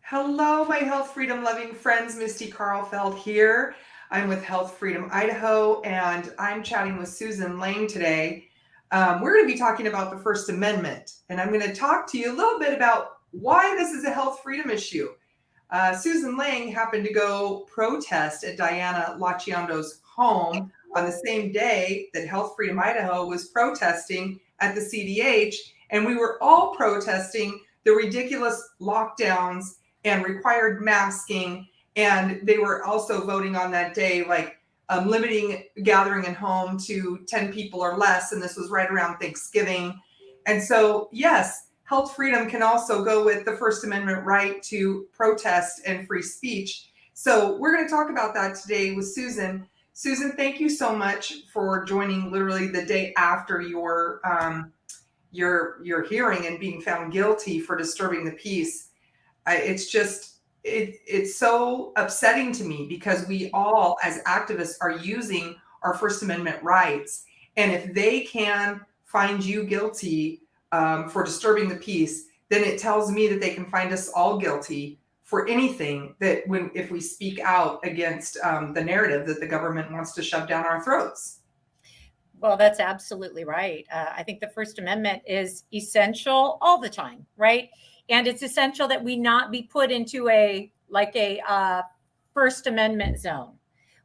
Hello, my health freedom loving friends. Misty Karlfeldt here. I'm with Health Freedom Idaho, and I'm chatting with Susan Lane today. We're going to be talking about the First Amendment, and I'm going to talk to you a little bit about why this is a health freedom issue. Susan Lane happened to go protest at Diana Laciando's home on the same day that Health Freedom Idaho was protesting at the CDH, and we were all protesting the ridiculous lockdowns and required masking. And they were also voting on that day, like limiting gathering in home to 10 people or less. And this was right around Thanksgiving. And so, yes, health freedom can also go with the First Amendment right to protest and free speech. So we're going to talk about that today with Susan. Susan, thank you so much for joining literally the day after your hearing and being found guilty for disturbing the peace. It's so upsetting to me because we all as activists are using our First Amendment rights. And if they can find you guilty for disturbing the peace, then it tells me that they can find us all guilty for anything if we speak out against the narrative that the government wants to shove down our throats. Well, that's absolutely right. I think the First Amendment is essential all the time, right? And it's essential that we not be put into a First Amendment zone.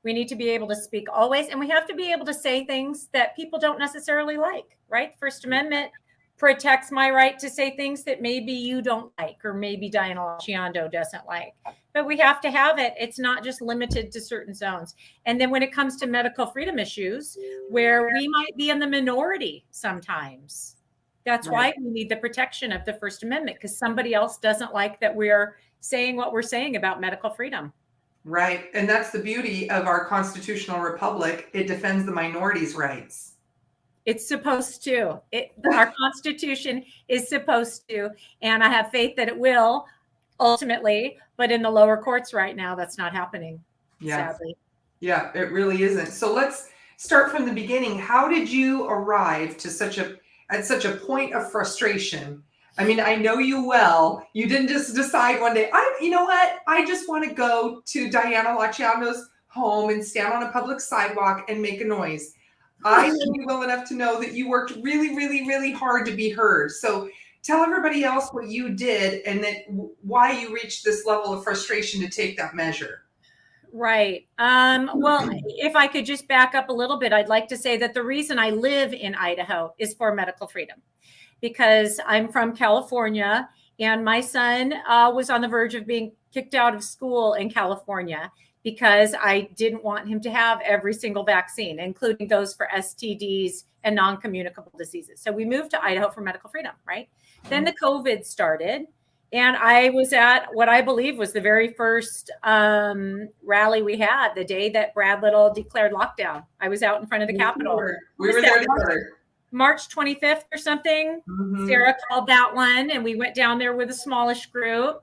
We need to be able to speak always, and we have to be able to say things that people don't necessarily like, right? First Amendment protects my right to say things that maybe you don't like, or maybe Diana Laciando doesn't like. But we have to have it. It's not just limited to certain zones. And then when it comes to medical freedom issues, where we might be in the minority sometimes, that's why we need the protection of the First Amendment, because somebody else doesn't like that we're saying what we're saying about medical freedom. Right. And that's the beauty of our constitutional republic. It defends the minorities' rights. It's supposed to. Our Constitution is supposed to. And I have faith that it will ultimately. But in the lower courts right now, that's not happening, sadly. Yeah, it really isn't. So let's start from the beginning. How did you arrive to such a point of frustration? I mean, I know you well. You didn't just decide one day, you know what? I just want to go to Diana Laciando's home and stand on a public sidewalk and make a noise. I know you well enough to know that you worked really, really, really hard to be heard. So tell everybody else what you did and why you reached this level of frustration to take that measure. Right. Well, if I could just back up a little bit, I'd like to say that the reason I live in Idaho is for medical freedom, because I'm from California and my son was on the verge of being kicked out of school in California because I didn't want him to have every single vaccine, including those for STDs and non-communicable diseases. So we moved to Idaho for medical freedom, right? Then the COVID started. And I was at what I believe was the very first rally we had, the day that Brad Little declared lockdown. I was out in front of the Capitol. We were there together. March 25th or something. Mm-hmm. Sarah called that one, and we went down there with a smallish group.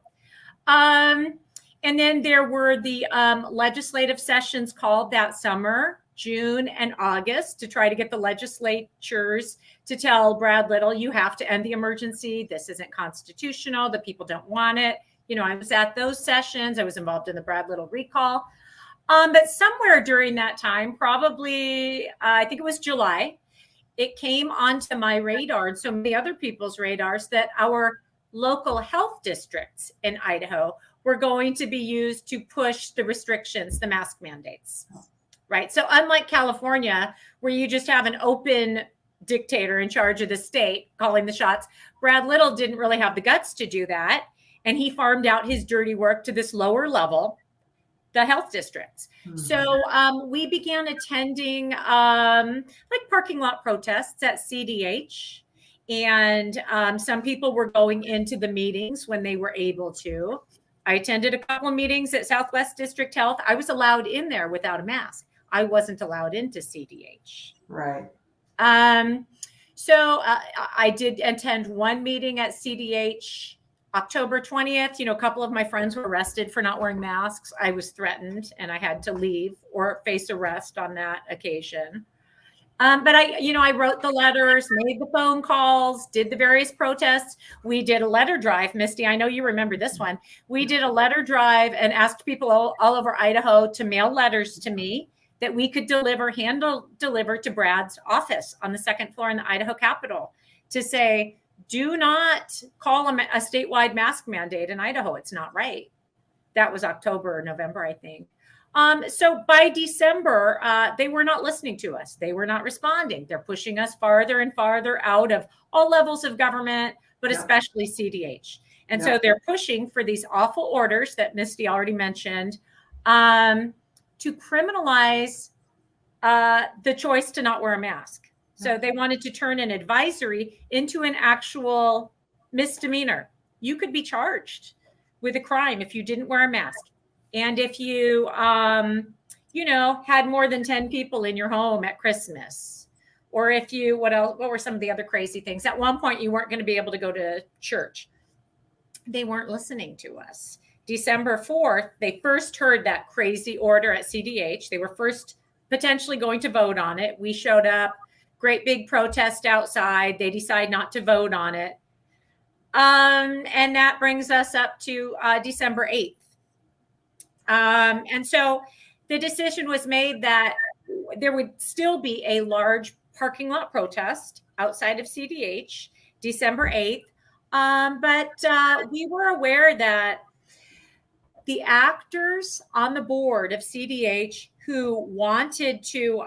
And then there were the legislative sessions called that summer, June and August, to try to get the legislatures to tell Brad Little, you have to end the emergency. This isn't constitutional. The people don't want it. You know, I was at those sessions. I was involved in the Brad Little recall. But somewhere during that time, probably, I think it was July, it came onto my radar and so many other people's radars that our local health districts in Idaho were going to be used to push the restrictions, the mask mandates. Right. So unlike California, where you just have an open dictator in charge of the state calling the shots, Brad Little didn't really have the guts to do that. And he farmed out his dirty work to this lower level, the health districts. Mm-hmm. So we began attending like parking lot protests at CDH. And some people were going into the meetings when they were able to. I attended a couple of meetings at Southwest District Health. I was allowed in there without a mask. I wasn't allowed into CDH. Right. So I did attend one meeting at CDH October 20th. You know, a couple of my friends were arrested for not wearing masks. I was threatened and I had to leave or face arrest on that occasion. But I wrote the letters, made the phone calls, did the various protests. We did a letter drive, Misty. I know you remember this one. We did a letter drive and asked people all over Idaho to mail letters to me that we could hand deliver to Brad's office on the second floor in the Idaho Capitol to say, do not call a statewide mask mandate in Idaho. It's not right. That was October or November, I think. So by December, they were not listening to us. They were not responding. They're pushing us farther and farther out of all levels of government, but especially CDH. And so they're pushing for these awful orders that Misty already mentioned, to criminalize the choice to not wear a mask. So they wanted to turn an advisory into an actual misdemeanor. You could be charged with a crime if you didn't wear a mask. And if you, had more than 10 people in your home at Christmas, or if you, what were some of the other crazy things? At one point, you weren't going to be able to go to church. They weren't listening to us. December 4th, they first heard that crazy order at CDH. They were first potentially going to vote on it. We showed up, great big protest outside. They decide not to vote on it. And that brings us up to December 8th. And so the decision was made that there would still be a large parking lot protest outside of CDH, December 8th. But we were aware that the actors on the board of CDH who wanted to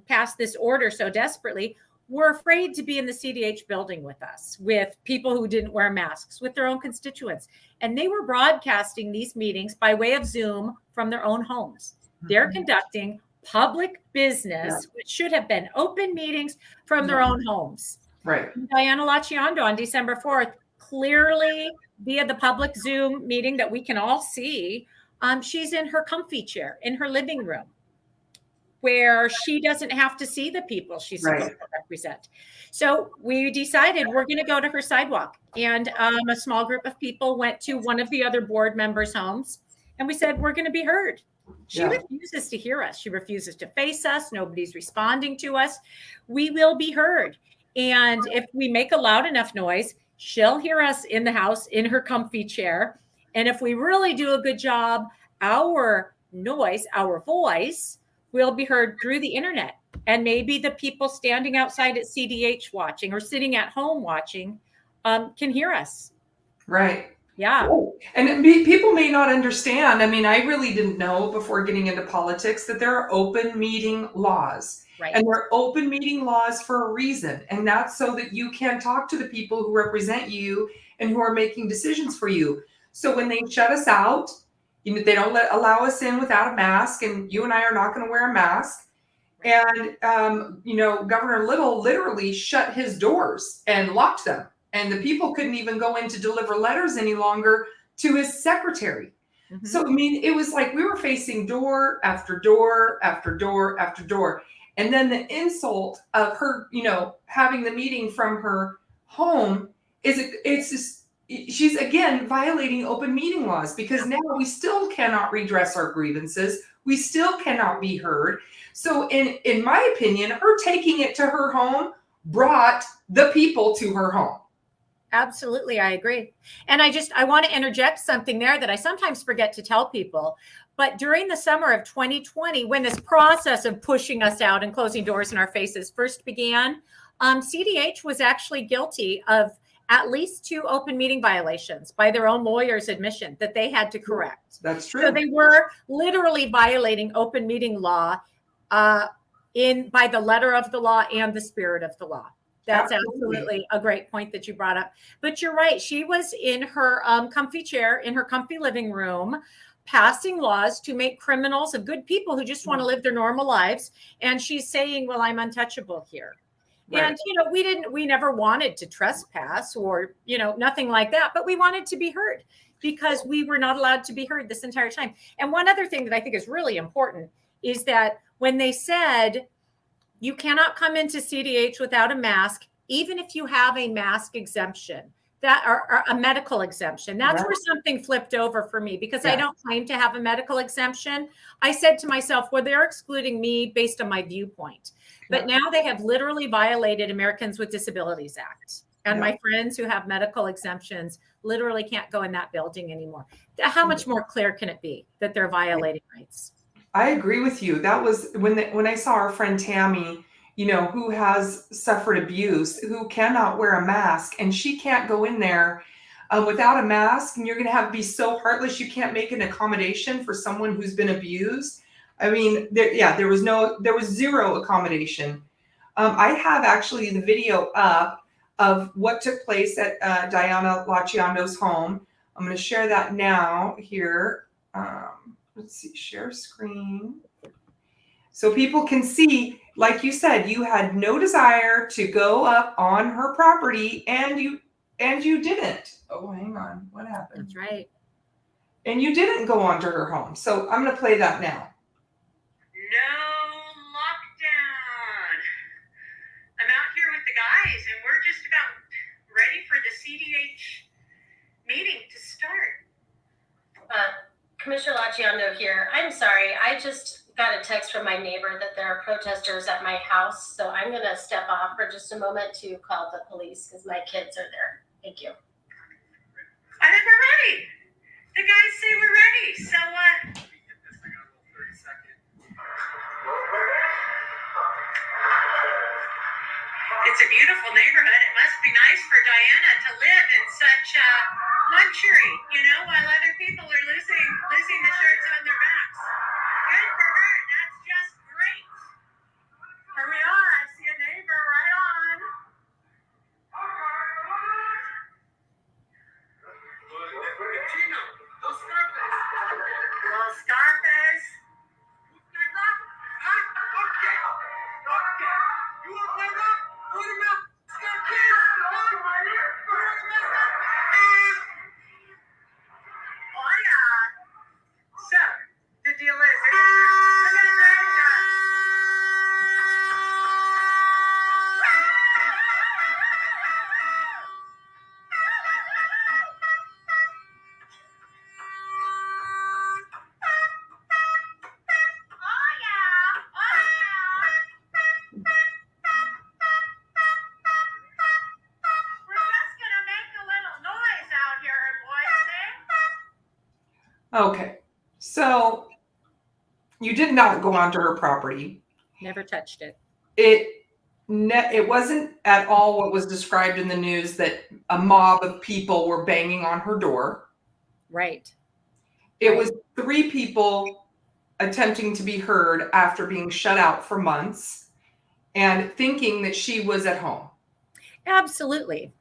pass this order so desperately were afraid to be in the CDH building with us, with people who didn't wear masks, with their own constituents. And they were broadcasting these meetings by way of Zoom from their own homes. They're conducting public business, which should have been open meetings from their own homes. Right. Diana Lacciando on December 4th, clearly via the public Zoom meeting that we can all see, she's in her comfy chair in her living room, where she doesn't have to see the people she's supposed to represent. So we decided we're going to go to her sidewalk. And a small group of people went to one of the other board members' homes. And we said, we're going to be heard. She refuses to hear us. She refuses to face us. Nobody's responding to us. We will be heard. And if we make a loud enough noise, she'll hear us in the house in her comfy chair. And if we really do a good job, our noise, our voice, will be heard through the internet. And maybe the people standing outside at CDH watching or sitting at home watching can hear us. Right. Yeah. Oh, and people may not understand. I mean, I really didn't know before getting into politics that there are open meeting laws. Right. And there are open meeting laws for a reason. And that's so that you can talk to the people who represent you and who are making decisions for you. So when they shut us out, they don't allow us in without a mask, and you and I are not going to wear a mask. And, Governor Little literally shut his doors and locked them. And the people couldn't even go in to deliver letters any longer to his secretary. Mm-hmm. So, I mean, it was like we were facing door after door after door after door. And then the insult of her, having the meeting from her home it's just, she's again violating open meeting laws, because now we still cannot redress our grievances. We still cannot be heard. So in my opinion, her taking it to her home brought the people to her home. Absolutely. I agree. And I want to interject something there that I sometimes forget to tell people. But during the summer of 2020, when this process of pushing us out and closing doors in our faces first began, CDH was actually guilty of at least 2 open meeting violations by their own lawyers' admission that they had to correct. That's true. So they were literally violating open meeting law by the letter of the law and the spirit of the law. That's absolutely a great point that you brought up. But you're right. She was in her comfy chair, in her comfy living room, passing laws to make criminals of good people who just want to live their normal lives. And she's saying, well, I'm untouchable here. Right. And, we never wanted to trespass or, nothing like that, but we wanted to be heard because we were not allowed to be heard this entire time. And one other thing that I think is really important is that when they said you cannot come into CDH without a mask, even if you have a mask exemption, that or a medical exemption, that's where something flipped over for me, because I don't claim to have a medical exemption. I said to myself, well, they're excluding me based on my viewpoint. But now they have literally violated Americans with Disabilities Act. And my friends who have medical exemptions literally can't go in that building anymore. How much more clear can it be that they're violating rights? I agree with you. That was when I saw our friend Tammy, who has suffered abuse, who cannot wear a mask, and she can't go in there without a mask, and you're going to have to be so heartless you can't make an accommodation for someone who's been abused. I mean, there was zero accommodation. I have actually the video up of what took place at Diana Laciando's home. I'm going to share that now here. Let's see, share screen. So people can see, like you said, you had no desire to go up on her property, and you didn't. Oh, hang on. What happened? That's right. And you didn't go onto her home. So I'm going to play that now. No lockdown. I'm out here with the guys, and we're just about ready for the CDH meeting to start. Commissioner Laciando here. I'm sorry. I just got a text from my neighbor that there are protesters at my house. So I'm going to step off for just a moment to call the police because my kids are there. Thank you. I think we're ready. The guys say we're ready. So, it's a beautiful neighborhood. It must be nice for Diana to live in such luxury, while other people are losing the shirts on their backs. Good for her. That's just great. Here we are. I see a neighbor right on. Little Scarface. So, the deal is, Okay, so you did not go onto her property. Never touched it. It wasn't at all what was described in the news that a mob of people were banging on her door. Right. It was 3 people attempting to be heard after being shut out for months and thinking that she was at home. Absolutely.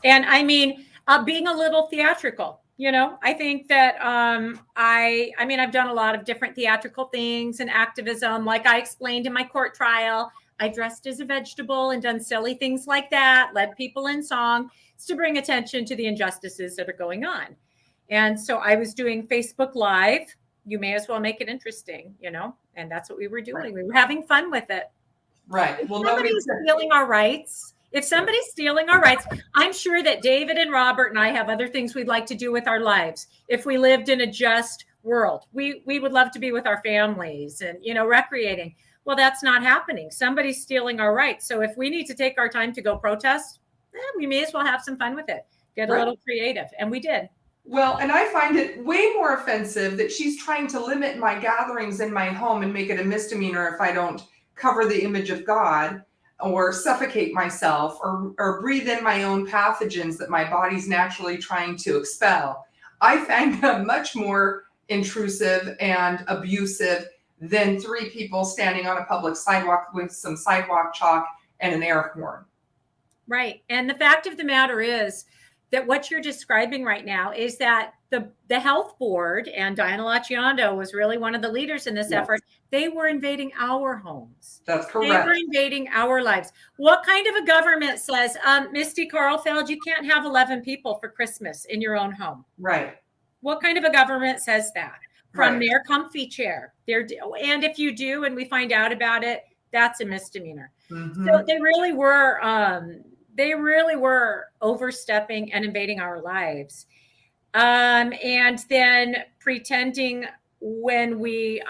And I mean, being a little theatrical. I think that I've done a lot of different theatrical things and activism. Like I explained in my court trial, I dressed as a vegetable and done silly things like that, led people in song. It's to bring attention to the injustices that are going on. And so I was doing Facebook Live. You may as well make it interesting, and that's what we were doing. Right. We were having fun with it. Right. Well, nobody's stealing our rights. If somebody's stealing our rights, I'm sure that David and Robert and I have other things we'd like to do with our lives. If we lived in a just world, we would love to be with our families and, recreating. Well, that's not happening. Somebody's stealing our rights. So if we need to take our time to go protest, we may as well have some fun with it. Get a little creative. And we did. Well, and I find it way more offensive that she's trying to limit my gatherings in my home and make it a misdemeanor if I don't cover the image of God, or suffocate myself, or breathe in my own pathogens that my body's naturally trying to expel. I find them much more intrusive and abusive than 3 people standing on a public sidewalk with some sidewalk chalk and an air horn. Right. And the fact of the matter is that what you're describing right now is that the health board, and Diana Laciando was really one of the leaders in this effort, they were invading our homes. That's correct. They were invading our lives. What kind of a government says, Misty Karlfeldt, you can't have 11 people for Christmas in your own home? Right. What kind of a government says that? From their comfy chair. And if you do, and we find out about it, that's a misdemeanor. Mm-hmm. So they really were overstepping and invading our lives. And then pretending when we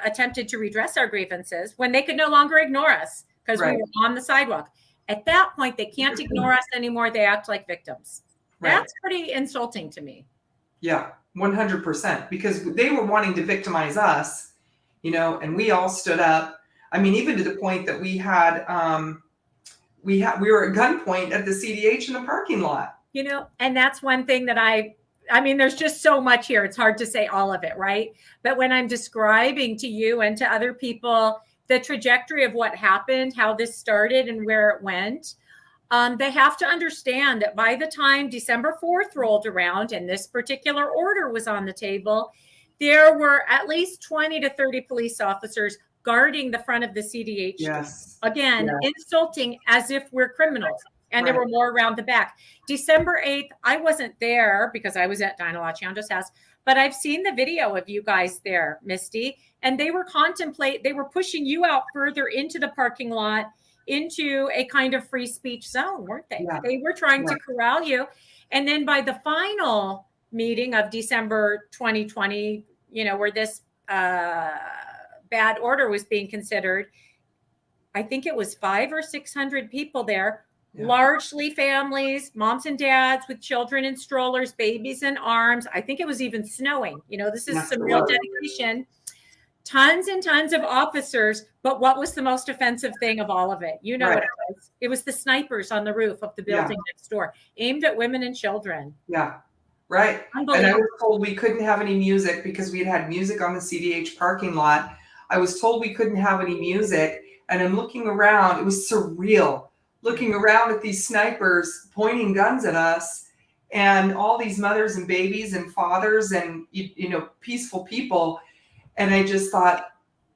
attempted to redress our grievances, when they could no longer ignore us because we were on the sidewalk. At that point, they can't ignore us anymore. They act like victims. That's pretty insulting to me. Yeah, 100%, because they were wanting to victimize us, and we all stood up. I mean, even to the point that we were at gunpoint at the CDH in the parking lot. And that's one thing that I mean, there's just so much here. It's hard to say all of it, right? But when I'm describing to you and to other people the trajectory of what happened, how this started and where it went, they have to understand that by the time December 4th rolled around and this particular order was on the table, there were at least 20 to 30 police officers guarding the front of the CDH. Yes. Again, insulting as if we're criminals. And there were more around the back. December 8th, I wasn't there because I was at Dinah LaChiando's house, but I've seen the video of you guys there, Misty, and they were pushing you out further into the parking lot, into a kind of free speech zone, weren't they? Yeah. They were trying to corral you. And then by the final meeting of December 2020, where this bad order was being considered, I think it was 500 or 600 people there, largely families, moms and dads with children in strollers, babies in arms. I think it was even snowing. This is some real dedication. Tons and tons of officers. But what was the most offensive thing of all of it? What it was? It was the snipers on the roof of the building next door, aimed at women and children. Yeah. Right. And I was told we couldn't have any music because we had music on the CDH parking lot. I was told we couldn't have any music. And I'm looking around. It was surreal. Looking around at these snipers pointing guns at us, and all these mothers and babies and fathers and peaceful people. And I just thought,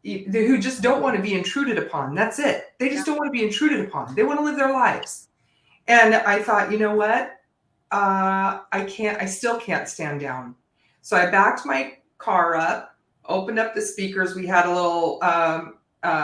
who just don't want to be intruded upon. That's it. They just don't want to be intruded upon. They want to live their lives. And I thought, you know what? I still can't stand down. So I backed my car up, opened up the speakers. We had a little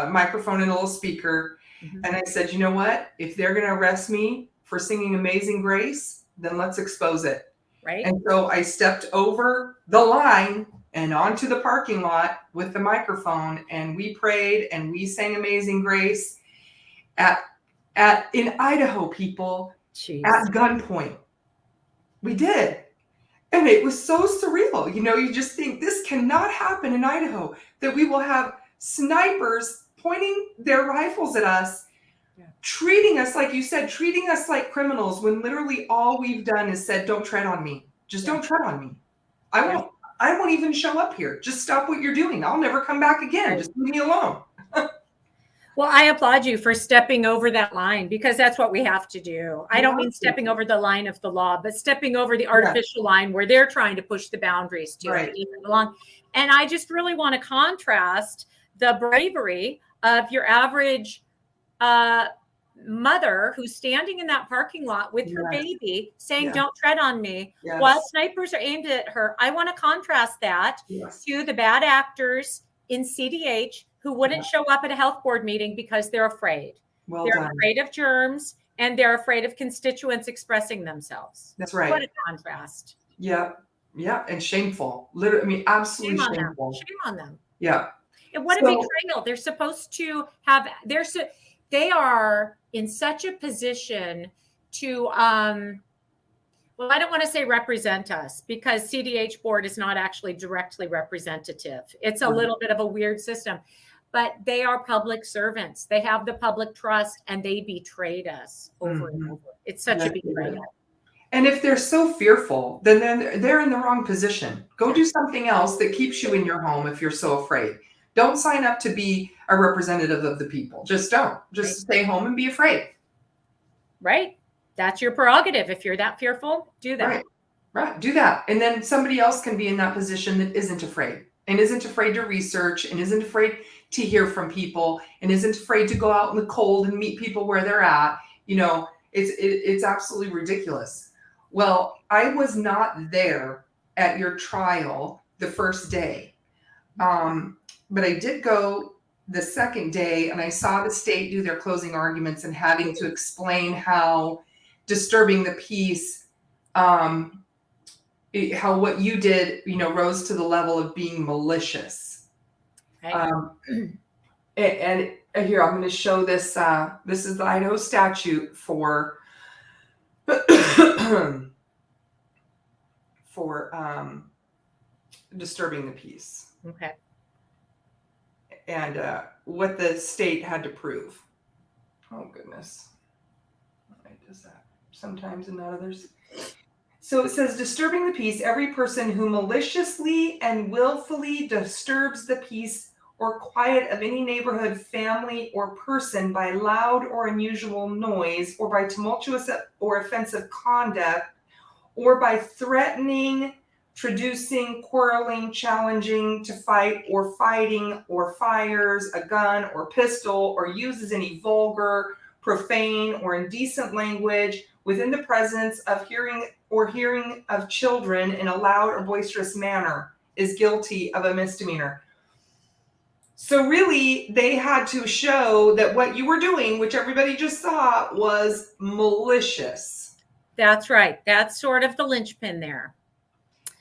microphone and a little speaker. Mm-hmm. And I said, you know what? If they're going to arrest me for singing Amazing Grace, then let's expose it. Right. And so I stepped over the line and onto the parking lot with the microphone, and we prayed and we sang Amazing Grace in Idaho, people. Jeez. At gunpoint. We did. And it was so surreal. You just think this cannot happen in Idaho, that we will have snipers pointing their rifles at us, treating us, like you said, treating us like criminals, when literally all we've done is said, don't tread on me. Just don't tread on me. I won't even show up here. Just stop what you're doing. I'll never come back again. Just leave me alone. Well, I applaud you for stepping over that line, because that's what we have to do. I don't mean stepping over the line of the law, but stepping over the artificial line where they're trying to push the boundaries to even belong. And I just really want to contrast the bravery of your average mother who's standing in that parking lot with her baby saying, don't tread on me, while snipers are aimed at her. I want to contrast that to the bad actors in CDH who wouldn't show up at a health board meeting because they're afraid. They're afraid of germs, and they're afraid of constituents expressing themselves. That's right. What a contrast. Yeah. Yeah. And shameful. Literally, I mean, absolutely shameful. Shame on them. Yeah. And what a betrayal. They're supposed to have, they are in such a position to, well, I don't want to say represent us, because CDH board is not actually directly representative. It's a little bit of a weird system, but they are public servants. They have the public trust, and they betrayed us over and over. It's such a betrayal. And if they're so fearful, then they're in the wrong position. Go do something else that keeps you in your home if you're so afraid. Don't sign up to be a representative of the people. Just don't. Just stay home and be afraid. Right. That's your prerogative. If you're that fearful, do that. Right. Do that. And then somebody else can be in that position that isn't afraid, and isn't afraid to research, and isn't afraid to hear from people, and isn't afraid to go out in the cold and meet people where they're at. It's absolutely ridiculous. Well, I was not there at your trial the first day. But I did go the second day, and I saw the state do their closing arguments and having to explain how disturbing the peace how what you did, rose to the level of being malicious. Okay. And here, I'm going to show this. This is the Idaho statute for disturbing the peace. Okay. And what the state had to prove. Oh, goodness. Why does that sometimes and not others? So it says, disturbing the peace, every person who maliciously and willfully disturbs the peace or quiet of any neighborhood, family, or person by loud or unusual noise, or by tumultuous or offensive conduct, or by threatening, traducing, quarreling, challenging to fight, or fighting, or fires a gun or pistol, or uses any vulgar, profane, or indecent language within the presence of hearing of children in a loud or boisterous manner is guilty of a misdemeanor. So really, they had to show that what you were doing, which everybody just saw, was malicious. That's right. That's sort of the linchpin there.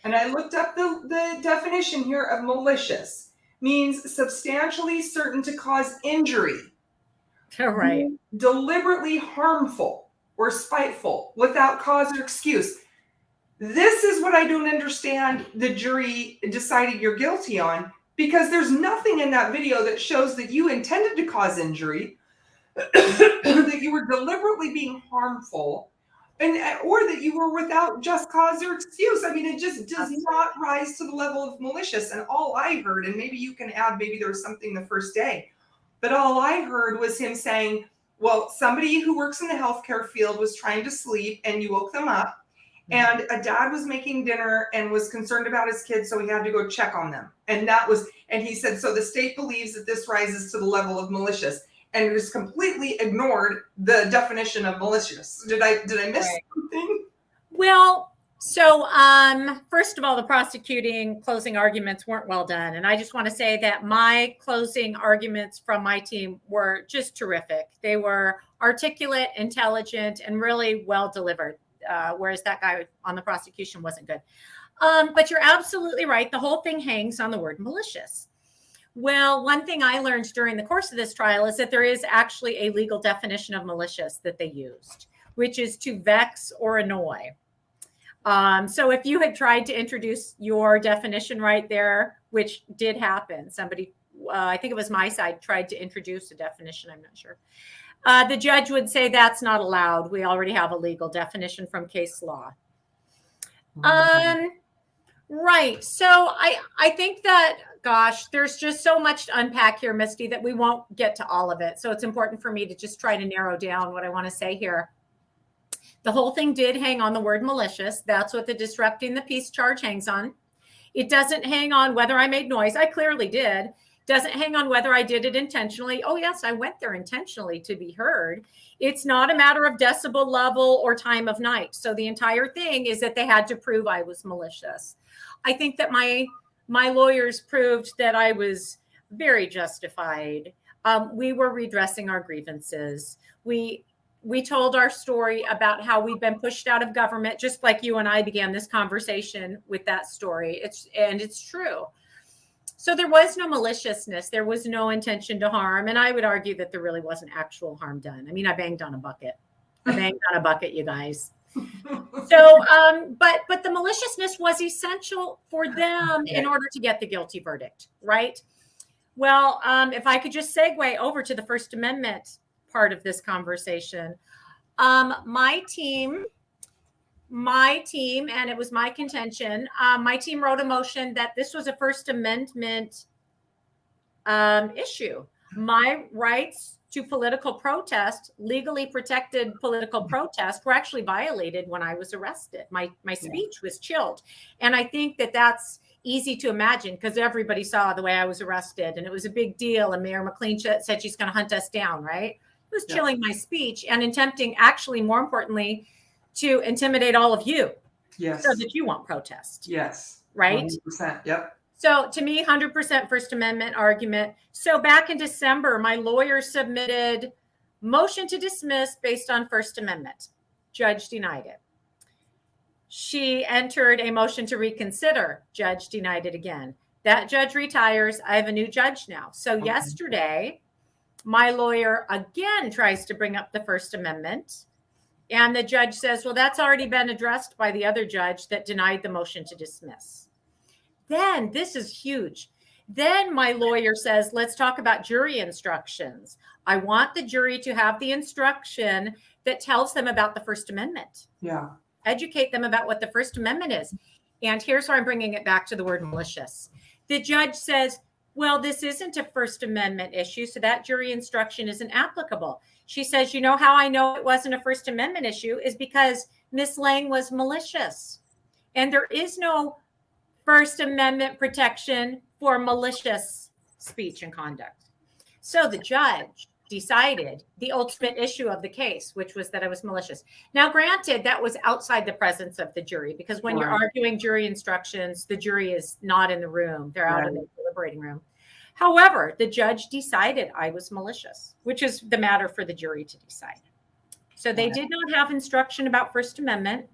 And I looked up the definition here of malicious. Means substantially certain to cause injury. Right. Deliberately harmful or spiteful without cause or excuse. This is what I don't understand the jury decided you're guilty on, because there's nothing in that video that shows that you intended to cause injury, that you were deliberately being harmful, or that you were without just cause or excuse. I mean, it just does not rise to the level of malicious. And all I heard, and maybe you can add, maybe there was something the first day, but all I heard was him saying, well, somebody who works in the healthcare field was trying to sleep and you woke them up. And a dad was making dinner and was concerned about his kids, so he had to go check on them. And he said, so the state believes that this rises to the level of malicious, and just completely ignored the definition of malicious. Did I miss something? Well, so first of all, the prosecuting closing arguments weren't well done. And I just want to say that my closing arguments from my team were just terrific. They were articulate, intelligent, and really well delivered. Whereas that guy on the prosecution wasn't good. But you're absolutely right. The whole thing hangs on the word malicious. Well, one thing I learned during the course of this trial is that there is actually a legal definition of malicious that they used, which is to vex or annoy. So if you had tried to introduce your definition right there, which did happen, somebody, I think it was my side, tried to introduce a definition, I'm not sure. The judge would say that's not allowed. We already have a legal definition from case law. Right. So I think that, gosh, there's just so much to unpack here, Misty, that we won't get to all of it. So it's important for me to just try to narrow down what I want to say here. The whole thing did hang on the word malicious. That's what the disrupting the peace charge hangs on. It doesn't hang on whether I made noise. I clearly did. Doesn't hang on whether I did it intentionally. Oh, yes, I went there intentionally to be heard. It's not a matter of decibel level or time of night. So the entire thing is that they had to prove I was malicious. I think that my lawyers proved that I was very justified. We were redressing our grievances. We told our story about how we've been pushed out of government, just like you and I began this conversation with that story. It's true. So there was no maliciousness. There was no intention to harm. And I would argue that there really wasn't actual harm done. I mean, I banged on a bucket. You guys. So, but the maliciousness was essential for them in order to get the guilty verdict, right? Well, if I could just segue over to the First Amendment part of this conversation, my team, and it was my contention, my team wrote a motion that this was a First Amendment issue. My rights to political protest, legally protected political protest, were actually violated when I was arrested. My speech was chilled. And I think that that's easy to imagine because everybody saw the way I was arrested and it was a big deal. And Mayor McLean said she's going to hunt us down, right? It was chilling my speech and attempting, actually, more importantly, to intimidate all of you. Yes. So that you won't protest. Yes. Right? 100%. Yep. So to me, 100% First Amendment argument. So back in December, my lawyer submitted motion to dismiss based on First Amendment. Judge denied it. She entered a motion to reconsider. Judge denied it again. That judge retires. I have a new judge now. So yesterday, my lawyer again tries to bring up the First Amendment. And the judge says, well, that's already been addressed by the other judge that denied the motion to dismiss. Then, this is huge. Then my lawyer says, let's talk about jury instructions. I want the jury to have the instruction that tells them about the First Amendment. Yeah. Educate them about what the First Amendment is. And here's why I'm bringing it back to the word malicious. The judge says, well, this isn't a First Amendment issue, so that jury instruction isn't applicable. She says, you know how I know it wasn't a First Amendment issue is because Miss Lang was malicious. And there is no First Amendment protection for malicious speech and conduct. So the judge decided the ultimate issue of the case, which was that I was malicious. Now, granted, that was outside the presence of the jury, because when you're arguing jury instructions, the jury is not in the room. They're out in the deliberating room. However, the judge decided I was malicious, which is the matter for the jury to decide. So they did not have instruction about First Amendment.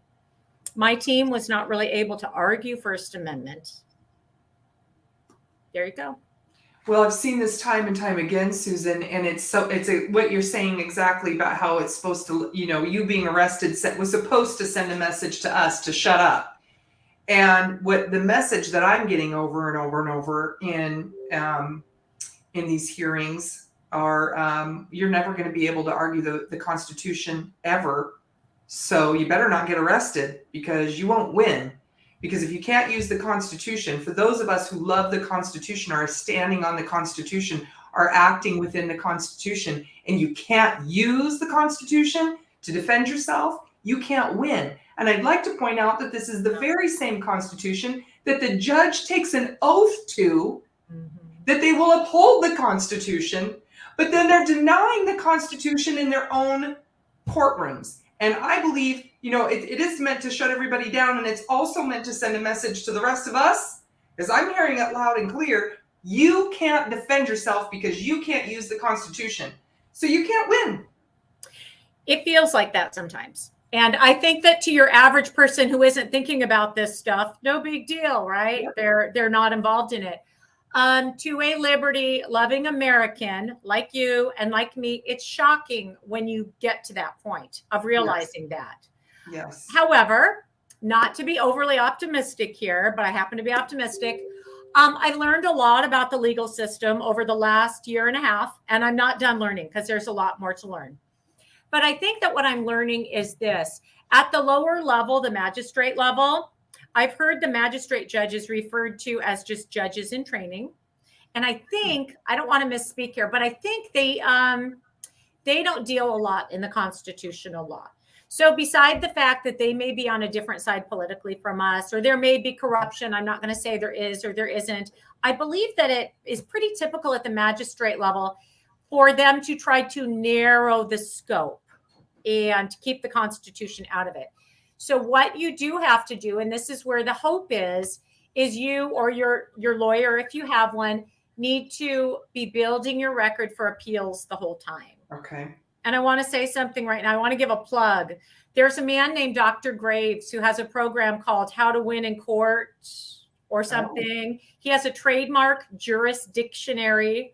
My team was not really able to argue First Amendment. There you go. Well, I've seen this time and time again, Susan, and what you're saying exactly about how it's supposed to, you being arrested was supposed to send a message to us to shut up. And what the message that I'm getting over and over and over in these hearings are, you're never going to be able to argue the Constitution ever. So you better not get arrested, because you won't win. Because if you can't use the Constitution, for those of us who love the Constitution, are standing on the Constitution, are acting within the Constitution, and you can't use the Constitution to defend yourself, you can't win. And I'd like to point out that this is the very same Constitution that the judge takes an oath to, that they will uphold the Constitution, but then they're denying the Constitution in their own courtrooms. And I believe, it is meant to shut everybody down, and it's also meant to send a message to the rest of us, because I'm hearing it loud and clear. You can't defend yourself because you can't use the Constitution. So you can't win. It feels like that sometimes. And I think that to your average person who isn't thinking about this stuff, no big deal, right? Yep. They're not involved in it. To a liberty-loving American like you and like me, it's shocking when you get to that point of realizing that. Yes. However, not to be overly optimistic here, but I happen to be optimistic. I've learned a lot about the legal system over the last year and a half, and I'm not done learning because there's a lot more to learn. But I think that what I'm learning is this. At the lower level, the magistrate level, I've heard the magistrate judges referred to as just judges in training. And I think, I don't want to misspeak here, but I think they don't deal a lot in the constitutional law. So beside the fact that they may be on a different side politically from us, or there may be corruption, I'm not going to say there is or there isn't. I believe that it is pretty typical at the magistrate level for them to try to narrow the scope and to keep the Constitution out of it. So what you do have to do, and this is where the hope is you or your lawyer, if you have one, need to be building your record for appeals the whole time. Okay. And I want to say something right now. I want to give a plug. There's a man named Dr. Graves who has a program called How to Win in Court or something. He has a trademark jurisdictionary.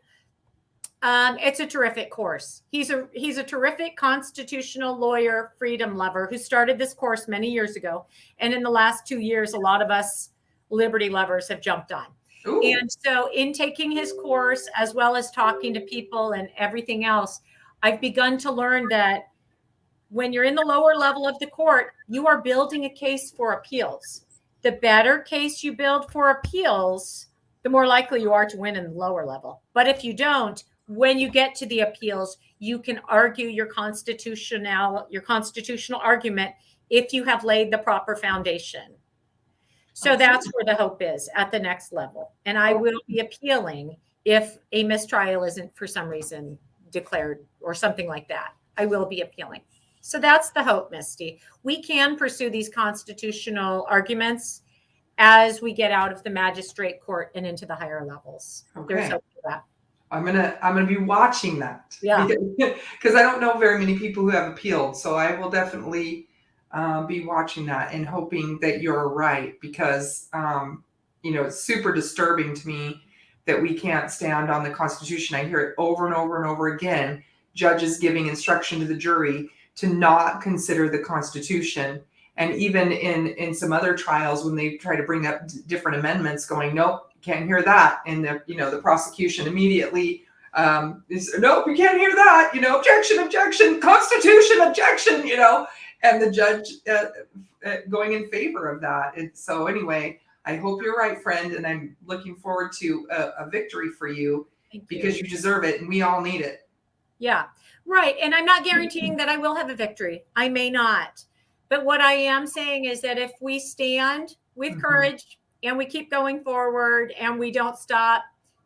It's a terrific course. He's a terrific constitutional lawyer, freedom lover who started this course many years ago. And in the last 2 years, a lot of us liberty lovers have jumped on. Ooh. And so in taking his course, as well as talking to people and everything else, I've begun to learn that when you're in the lower level of the court, you are building a case for appeals. The better case you build for appeals, the more likely you are to win in the lower level. But if you don't, when you get to the appeals, you can argue your constitutional argument if you have laid the proper foundation. So that's where the hope is at the next level. And I will be appealing if a mistrial isn't for some reason declared or something like that. I will be appealing. So that's the hope, Misty. We can pursue these constitutional arguments as we get out of the magistrate court and into the higher levels. Okay. There's hope for that. I'm gonna be watching that. Yeah. Because I don't know very many people who have appealed. So I will definitely be watching that and hoping that you're right, because, it's super disturbing to me that we can't stand on the Constitution. I hear it over and over and over again, judges giving instruction to the jury to not consider the Constitution. And even in some other trials, when they try to bring up different amendments, going, nope, can't hear that. And the prosecution immediately is, nope, you can't hear that, objection, Constitution, objection, and the judge going in favor of that. And so anyway, I hope you're right, friend. And I'm looking forward to a victory for you, because you deserve it and we all need it. Yeah, right. And I'm not guaranteeing that I will have a victory. I may not. But what I am saying is that if we stand with courage and we keep going forward and we don't stop,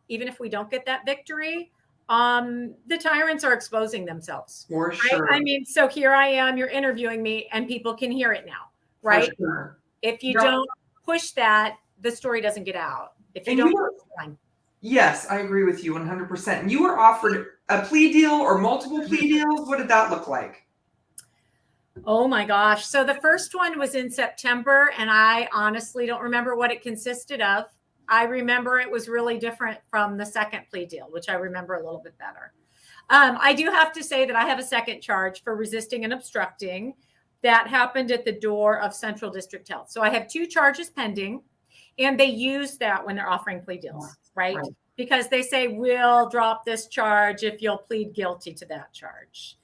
even if we don't get that victory, the tyrants are exposing themselves. For sure. Right? I mean, so here I am, you're interviewing me and people can hear it now, right? For sure. If you don't push that, the story doesn't get out. If you don't, yes, I agree with you 100%. And you were offered a plea deal or multiple plea deals. What did that look like? Oh my gosh. So the first one was in September, and I honestly don't remember what it consisted of. I remember it was really different from the second plea deal, which I remember a little bit better. I do have to say that I have a second charge for resisting and obstructing that happened at the door of Central District Health. So I have 2 charges pending, and they use that when they're offering plea deals, right? Because they say, we'll drop this charge if you'll plead guilty to that charge.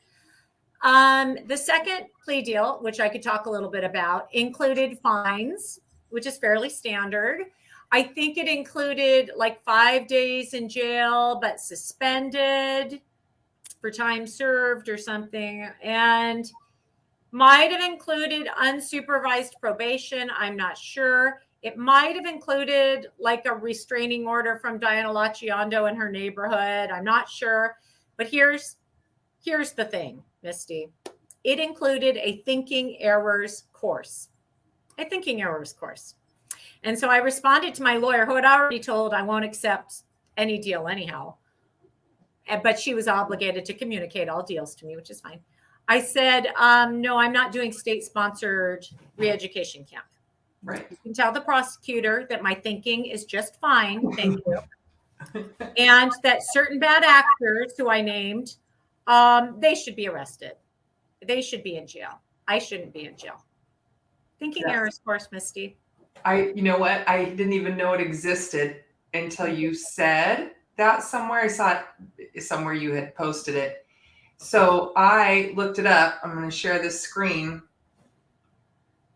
The second plea deal, which I could talk a little bit about, included fines, which is fairly standard. I think it included like 5 days in jail, but suspended for time served or something, and might have included unsupervised probation. I'm not sure. It might have included like a restraining order from Diana Laciondo in her neighborhood. I'm not sure. But here's the thing, Misty. It included a thinking errors course. And so I responded to my lawyer, who had already told I won't accept any deal anyhow. But she was obligated to communicate all deals to me, which is fine. I said, no, I'm not doing state-sponsored re-education camp. Right. You can tell the prosecutor that my thinking is just fine. Thank you. And that certain bad actors who I named, they should be arrested. They should be in jail. I shouldn't be in jail. Thinking errors course, Misty. You know what? I didn't even know it existed until you said that somewhere. I saw it somewhere, you had posted it. So I looked it up. I'm going to share this screen.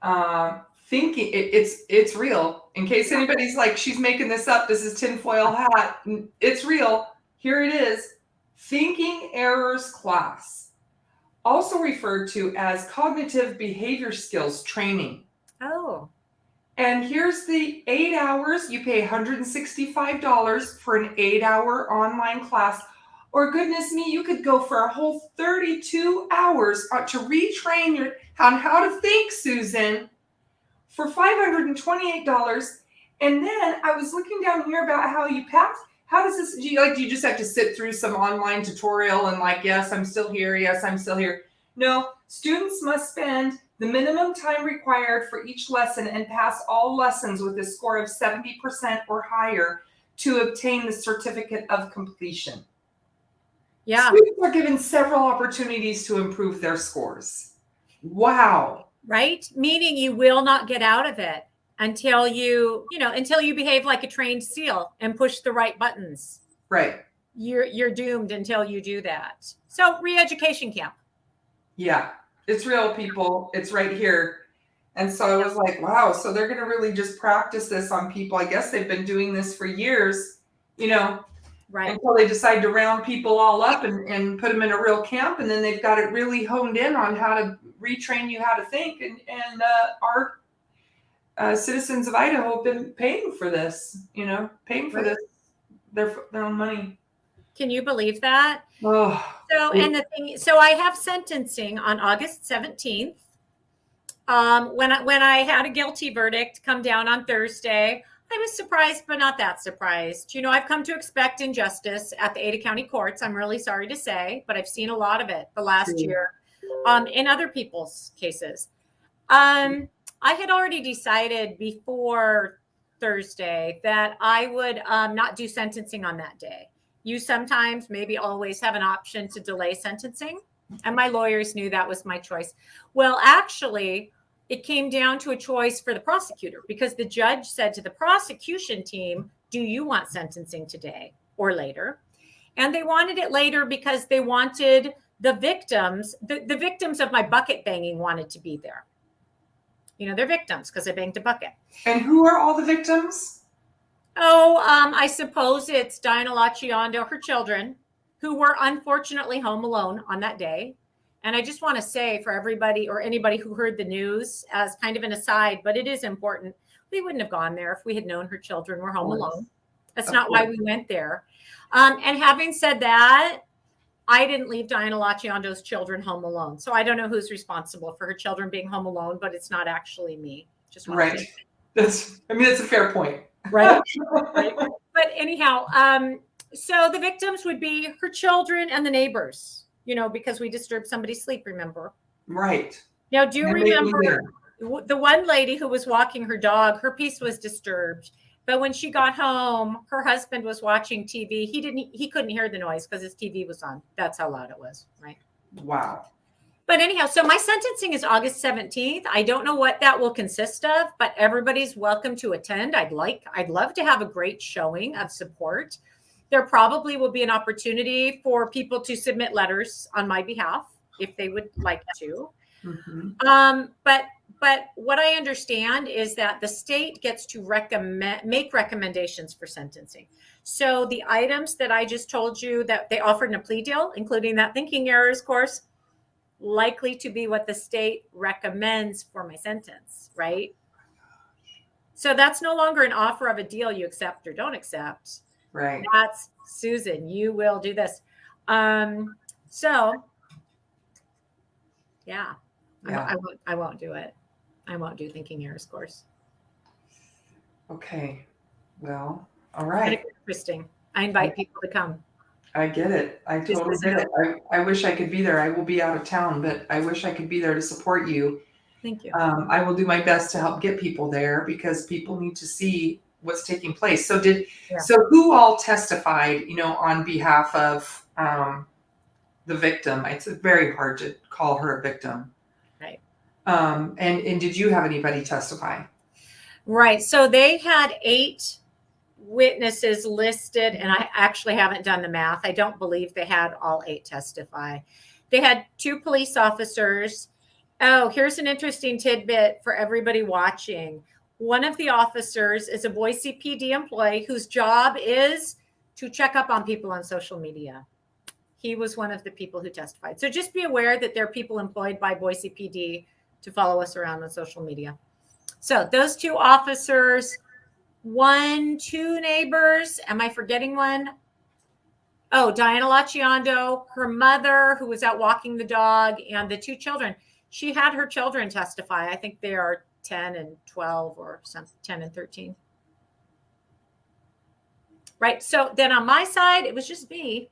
Thinking it's real. In case anybody's like, she's making this up, this is tinfoil hat. It's real. Here it is. Thinking errors class, also referred to as cognitive behavior skills training. Oh. And here's the 8 hours. You pay $165 for an 8-hour online class. Or goodness me, you could go for a whole 32 hours to retrain on how to think, Susan, for $528. And then I was looking down here about how you pass. How does this, do you just have to sit through some online tutorial and like, yes, I'm still here. Yes, I'm still here. No, students must spend the minimum time required for each lesson and pass all lessons with a score of 70% or higher to obtain the certificate of completion. Yeah. Students are given several opportunities to improve their scores. Wow. Right? Meaning you will not get out of it until until you behave like a trained SEAL and push the right buttons. Right. You're doomed until you do that. So re-education camp. Yeah, it's real, people. It's right here. And so I was like, wow, so they're going to really just practice this on people. I guess they've been doing this for years, right, until they decide to round people all up and put them in a real camp. And then they've got it really honed in on how to retrain you how to think. And our citizens of Idaho have been paying for this, paying for this, their own money. Can you believe that? Oh. So I have sentencing on August 17th. When I had a guilty verdict come down on Thursday, I was surprised, but not that surprised. I've come to expect injustice at the Ada County courts. I'm really sorry to say, but I've seen a lot of it the last year in other people's cases. I had already decided before Thursday that I would not do sentencing on that day. You sometimes, maybe always, have an option to delay sentencing. And my lawyers knew that was my choice. Well, actually, it came down to a choice for the prosecutor because the judge said to the prosecution team, do you want sentencing today or later? And they wanted it later because they wanted the victims, the victims of my bucket banging wanted to be there. You know, they're victims because I banged a bucket. And who are all the victims? Oh, I suppose it's Diana Laciondo, her children, who were unfortunately home alone on that day. And I just want to say for everybody or anybody who heard the news as kind of an aside, but it is important. We wouldn't have gone there if we had known her children were home alone. That's not why we went there. And having said that, I didn't leave Diana Laciondo's children home alone. So I don't know who's responsible for her children being home alone, but it's not actually me. Just right. That's a fair point. Right. Right. But anyhow, so the victims would be her children and the neighbors, you know, because we disturbed somebody's sleep, remember? Right. Now, do you remember the one lady who was walking her dog, her peace was disturbed. But when she got home, her husband was watching TV. He couldn't hear the noise because his TV was on. That's how loud it was, right? Wow. But anyhow, so my sentencing is August 17th. I don't know what that will consist of, but everybody's welcome to attend. I'd love to have a great showing of support. There probably will be an opportunity for people to submit letters on my behalf if they would like to. Mm-hmm. But what I understand is that the state gets to make recommendations for sentencing. So the items that I just told you that they offered in a plea deal, including that thinking errors course, likely to be what the state recommends for my sentence, right? So that's no longer an offer of a deal you accept or don't accept. Right. That's Susan, you will do this. So yeah. I won't do it. I won't do thinking errors course. Okay. Well, all right. Interesting. I invite people to come. I get it. I totally get it. I wish I could be there. I will be out of town, but I wish I could be there to support you. Thank you. I will do my best to help get people there because people need to see what's taking place. So so who all testified, you know, on behalf of the victim? It's very hard to call her a victim. Right. And did you have anybody testify? Right. So they had 8 witnesses listed, and I actually haven't done the math. I don't believe they had all 8 testify. They had 2 police officers. Oh, here's an interesting tidbit for everybody watching. One of the officers is a Boise PD employee whose job is to check up on people on social media. He was one of the people who testified. So just be aware that there are people employed by Boise PD to follow us around on social media. So those 2 officers, 2 neighbors. Am I forgetting one? Oh, Diana Laciondo, her mother, who was out walking the dog, and the 2 children. She had her children testify. I think they are 10 and 12 or 10 and 13. Right. So then on my side, it was just me.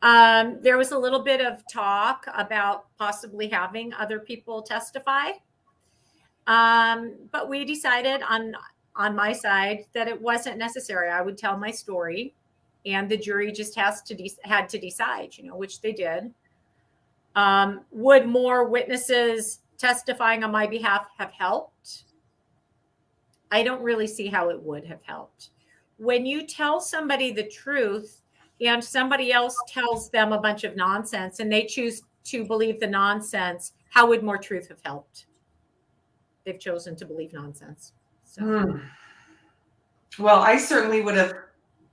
There was a little bit of talk about possibly having other people testify. But we decided on my side that it wasn't necessary. I would tell my story and the jury just had to decide, you know, which they did. Would more witnesses testifying on my behalf have helped? I don't really see how it would have helped. When you tell somebody the truth and somebody else tells them a bunch of nonsense and they choose to believe the nonsense, how would more truth have helped? They've chosen to believe nonsense. So. Well, I certainly would have,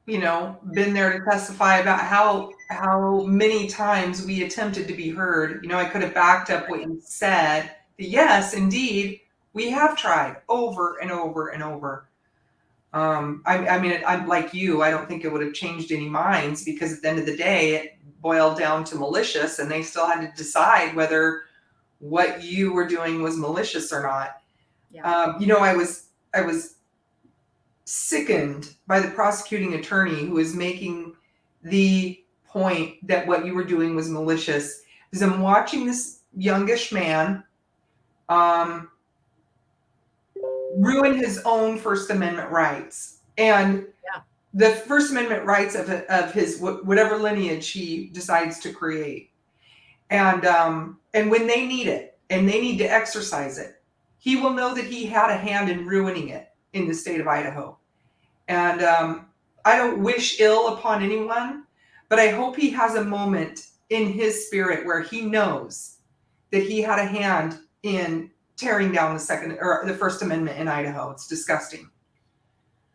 you know, been there to testify about how many times we attempted to be heard. You know, I could have backed up what you said. But yes, indeed, we have tried over and over and over. I mean, I'm like you. I don't think it would have changed any minds because at the end of the day, it boiled down to malicious, and they still had to decide whether what you were doing was malicious or not. Yeah. You know, I was sickened by the prosecuting attorney who was making the point that what you were doing was malicious. Because I'm watching this youngish man, ruin his own First Amendment rights and the First Amendment rights of his whatever lineage he decides to create. And when they need it and they need to exercise it, he will know that he had a hand in ruining it in the state of Idaho. And I don't wish ill upon anyone, but I hope he has a moment in his spirit where he knows that he had a hand in tearing down the First Amendment in Idaho. It's disgusting.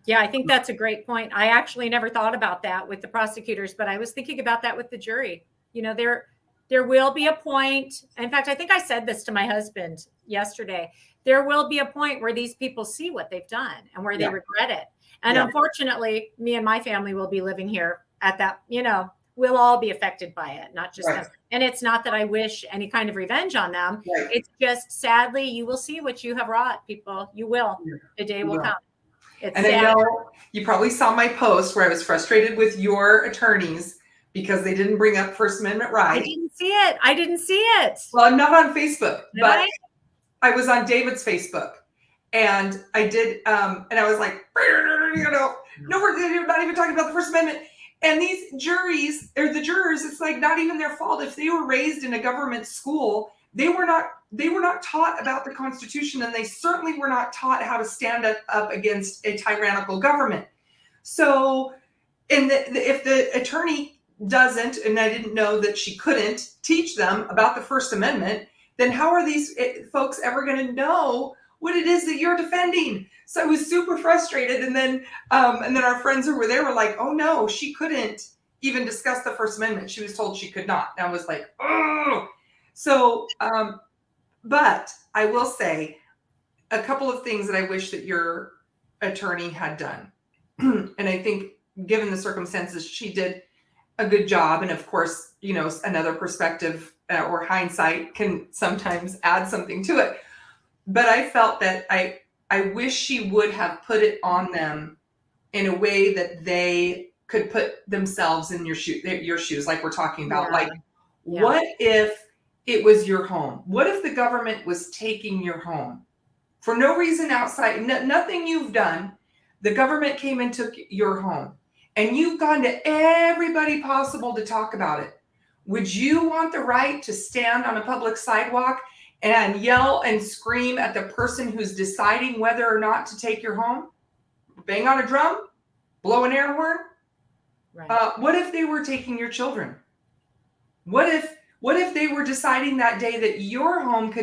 Yeah, I think that's a great point. I actually never thought about that with the prosecutors, but I was thinking about that with the jury. You know, there will be a point. In fact, I think I said this to my husband yesterday. There will be a point where these people see what they've done and where they regret it. And unfortunately, me and my family will be living here at that, you know, we'll all be affected by it, not just them. And it's not that I wish any kind of revenge on them. It's just, sadly, you will see what you have wrought, people. You will. The day will come. It's and sad. I know you probably saw my post where I was frustrated with your attorneys because they didn't bring up First Amendment rights. I didn't see it. Well, I'm not on Facebook, but I was on David's Facebook. And I did, and I was like, you know, no, we're not even talking about the First Amendment. And these juries, or the jurors, it's like not even their fault. If they were raised in a government school, they were not taught about the Constitution, and they certainly were not taught how to stand up against a tyrannical government. So, if the attorney doesn't, and I didn't know that she couldn't teach them about the First Amendment, then how are these folks ever going to know what it is that you're defending? So I was super frustrated. And then our friends who were there were like, oh no, she couldn't even discuss the First Amendment. She was told she could not. And I was like, oh. So, but I will say a couple of things that I wish that your attorney had done. And I think given the circumstances, she did a good job. And of course, you know, another perspective or hindsight can sometimes add something to it. But I felt that I wish she would have put it on them in a way that they could put themselves in your shoes, like we're talking about. What if it was your home? What if the government was taking your home for no reason outside, nothing you've done? The government came and took your home, and you've gone to everybody possible to talk about it. Would you want the right to stand on a public sidewalk and yell and scream at the person who's deciding whether or not to take your home? Bang on a drum? Blow an air horn? Right. What if they were taking your children? What if they were deciding that day that your home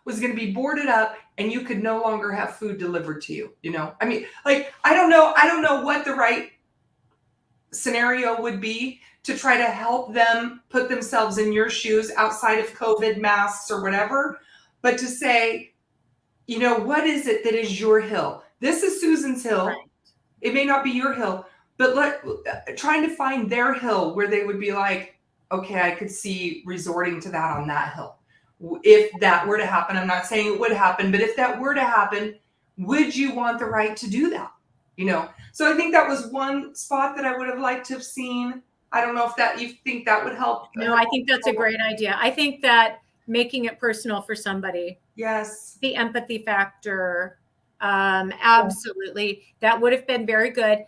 was going to be boarded up and you could no longer have food delivered to you? You know, I mean, like, I don't know what the right scenario would be to try to help them put themselves in your shoes outside of COVID masks or whatever. But to say, you know, what is it that is your hill? This is Susan's hill. Right. It may not be your hill, but trying to find their hill where they would be like, okay, I could see resorting to that on that hill. If that were to happen, I'm not saying it would happen, but if that were to happen, would you want the right to do that? You know, so I think that was one spot that I would have liked to have seen. I don't know if you think that would help. No, I think that's a great idea. I think that making it personal for somebody. Yes. The empathy factor. Absolutely. That would have been very good.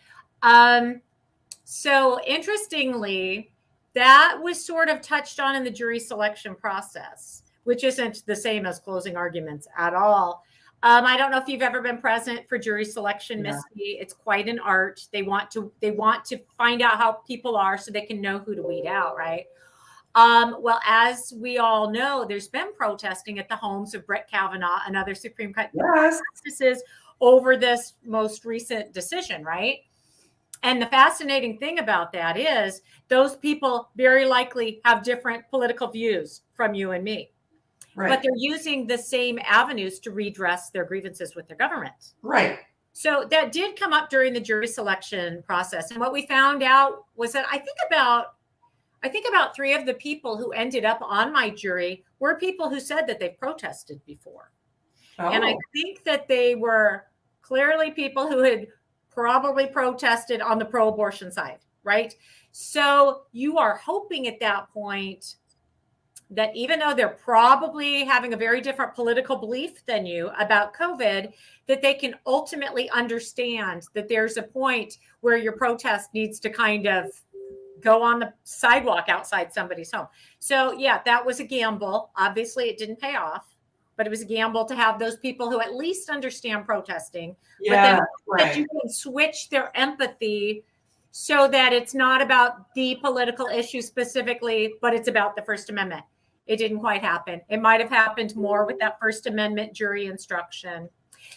So interestingly, that was sort of touched on in the jury selection process, which isn't the same as closing arguments at all. I don't know if you've ever been present for jury selection, Misty. It's quite an art. They want to find out how people are so they can know who to weed out, right? Well, as we all know, there's been protesting at the homes of Brett Kavanaugh and other Supreme Court justices over this most recent decision, right? And the fascinating thing about that is those people very likely have different political views from you and me. Right. But they're using the same avenues to redress their grievances with their government. Right. So that did come up during the jury selection process. And what we found out was that I think about 3 of the people who ended up on my jury were people who said that they've protested before. Oh. And I think that they were clearly people who had probably protested on the pro-abortion side, right? So you are hoping at that point that even though they're probably having a very different political belief than you about COVID, that they can ultimately understand that there's a point where your protest needs to kind of go on the sidewalk outside somebody's home. So yeah, that was a gamble. Obviously it didn't pay off, but it was a gamble to have those people who at least understand protesting, Yeah, but then that you can switch their empathy so that it's not about the political issue specifically, but it's about the First Amendment. It didn't quite happen. It might have happened more with that First Amendment jury instruction.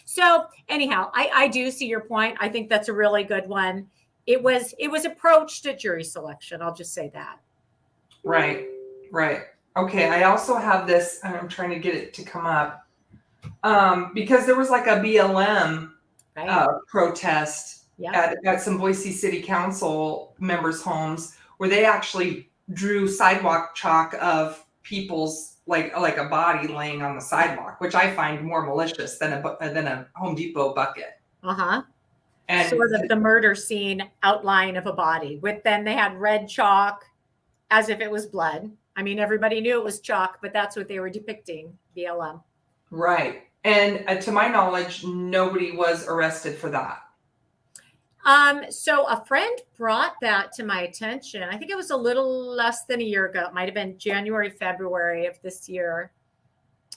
So anyhow, I do see your point. I think that's a really good one. It was approached at jury selection. I'll just say that. Right. Okay. I also have this, and I'm trying to get it to come up, because there was like a BLM protest at some Boise City Council members' homes where they actually drew sidewalk chalk of people's like a body laying on the sidewalk, which I find more malicious than a Home Depot bucket. And sort of the murder scene outline of a body. Then they had red chalk as if it was blood. I mean, everybody knew it was chalk, but that's what they were depicting, BLM. Right. And to my knowledge, nobody was arrested for that. So a friend brought that to my attention. I think it was a little less than a year ago. It might have been January, February of this year.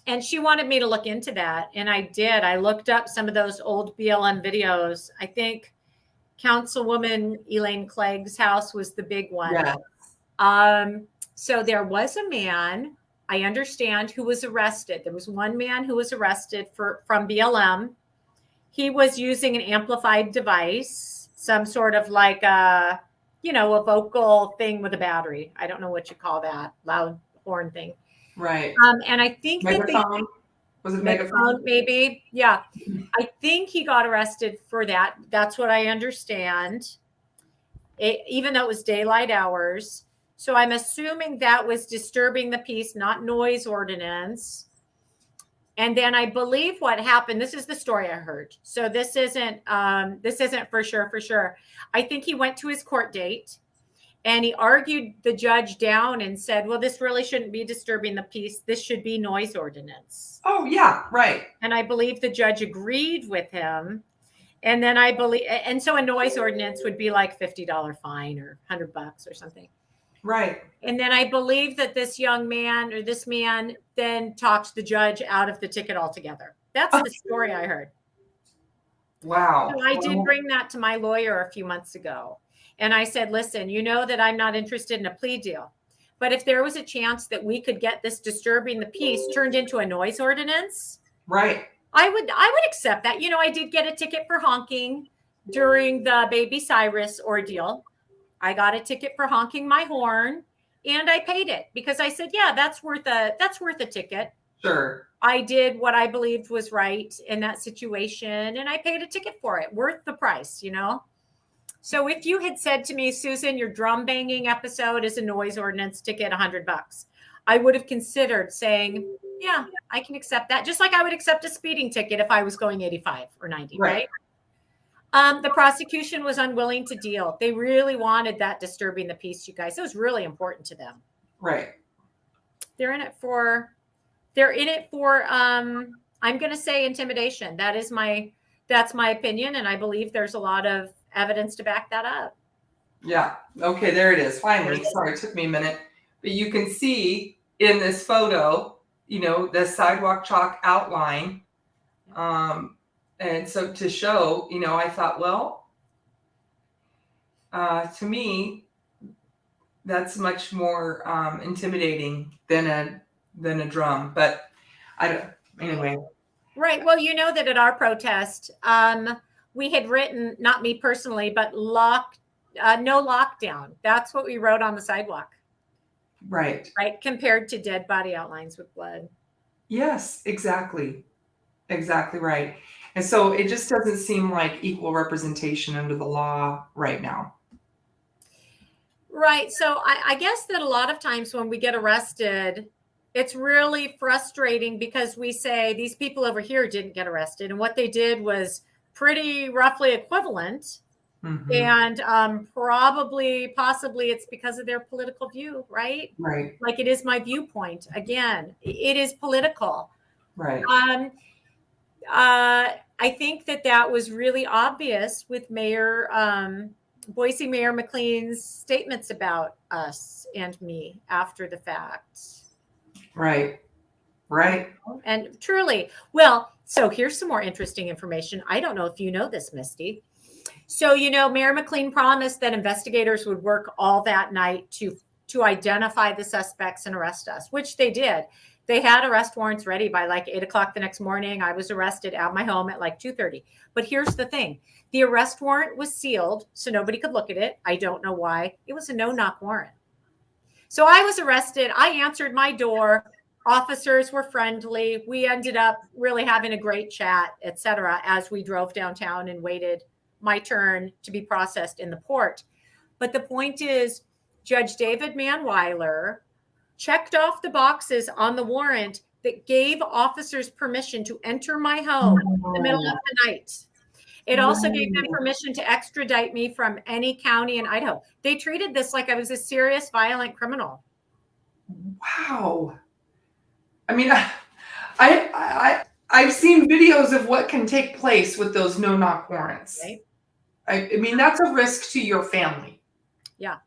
And she wanted me to look into that. And I did. I looked up some of those old BLM videos. I think Councilwoman Elaine Clegg's house was the big one. Yeah. So there was a man, I understand, who was arrested. There was one man who was arrested from BLM. He was using an amplified device, some sort of like a vocal thing with a battery. I don't know what you call that, loud horn thing. Right. And I think megaphone. Was it megaphone? Maybe. Yeah. I think he got arrested for that. That's what I understand. Even though it was daylight hours. So I'm assuming that was disturbing the peace, not noise ordinance. And then I believe what happened, this is the story I heard. So this isn't for sure. I think he went to his court date and he argued the judge down and said, well, this really shouldn't be disturbing the peace. This should be noise ordinance. Oh, yeah, right. And I believe the judge agreed with him. And then so a noise ordinance would be like $50 fine or $100 or something. Right. And then I believe that this man then talked the judge out of the ticket altogether. That's the story I heard. Wow. So I did bring that to my lawyer a few months ago. And I said, listen, you know that I'm not interested in a plea deal. But if there was a chance that we could get this disturbing the peace turned into a noise ordinance, right, I would accept that. I did get a ticket for honking during the Baby Cyrus ordeal. I got a ticket for honking my horn and I paid it because I said, yeah, that's worth a ticket. Sure. I did what I believed was right in that situation and I paid a ticket for it, worth the price, So if you had said to me, Susan, your drum banging episode is a noise ordinance ticket, $100, I would have considered saying, yeah, I can accept that. Just like I would accept a speeding ticket if I was going 85 or 90, right? The prosecution was unwilling to deal. They really wanted that disturbing the peace, you guys. It was really important to them. Right. They're in it for I'm going to say intimidation. That's my opinion. And I believe there's a lot of evidence to back that up. Yeah. Okay. There it is. Finally. Sorry. It took me a minute, but you can see in this photo, the sidewalk chalk outline. And so to show, I thought, well, to me, that's much more intimidating than a drum. But anyway. Right. Well, you know that at our protest, we had written, not me personally, but no lockdown. That's what we wrote on the sidewalk. Right. Right. Compared to dead body outlines with blood. Yes, exactly. Exactly right. And so it just doesn't seem like equal representation under the law right now. Right. So I guess that a lot of times when we get arrested, it's really frustrating because we say these people over here didn't get arrested. And what they did was pretty roughly equivalent. Mhm. And possibly it's because of their political view, right? Right. Like it is my viewpoint. Again, it is political. Right. I think that was really obvious with Boise Mayor McLean's statements about us and me after the fact. Right. Right. And truly, well, so here's some more interesting information. I don't know if you know this, Misty. So, Mayor McLean promised that investigators would work all that night to identify the suspects and arrest us, which they did. They had arrest warrants ready by like 8:00 the next morning. I was arrested at my home at like 2:30. But here's the thing. The arrest warrant was sealed, so nobody could look at it. I don't know why. It was a no-knock warrant. So I was arrested. I answered my door. Officers were friendly. We ended up really having a great chat, etc., as we drove downtown and waited my turn to be processed in the port. But the point is, Judge David Manweiler checked off the boxes on the warrant that gave officers permission to enter my home in the middle of the night. It also gave them permission to extradite me from any county in Idaho. They treated this like I was a serious violent criminal. Wow. I mean, I've seen videos of what can take place with those no-knock warrants. Right. I mean, that's a risk to your family. Yeah.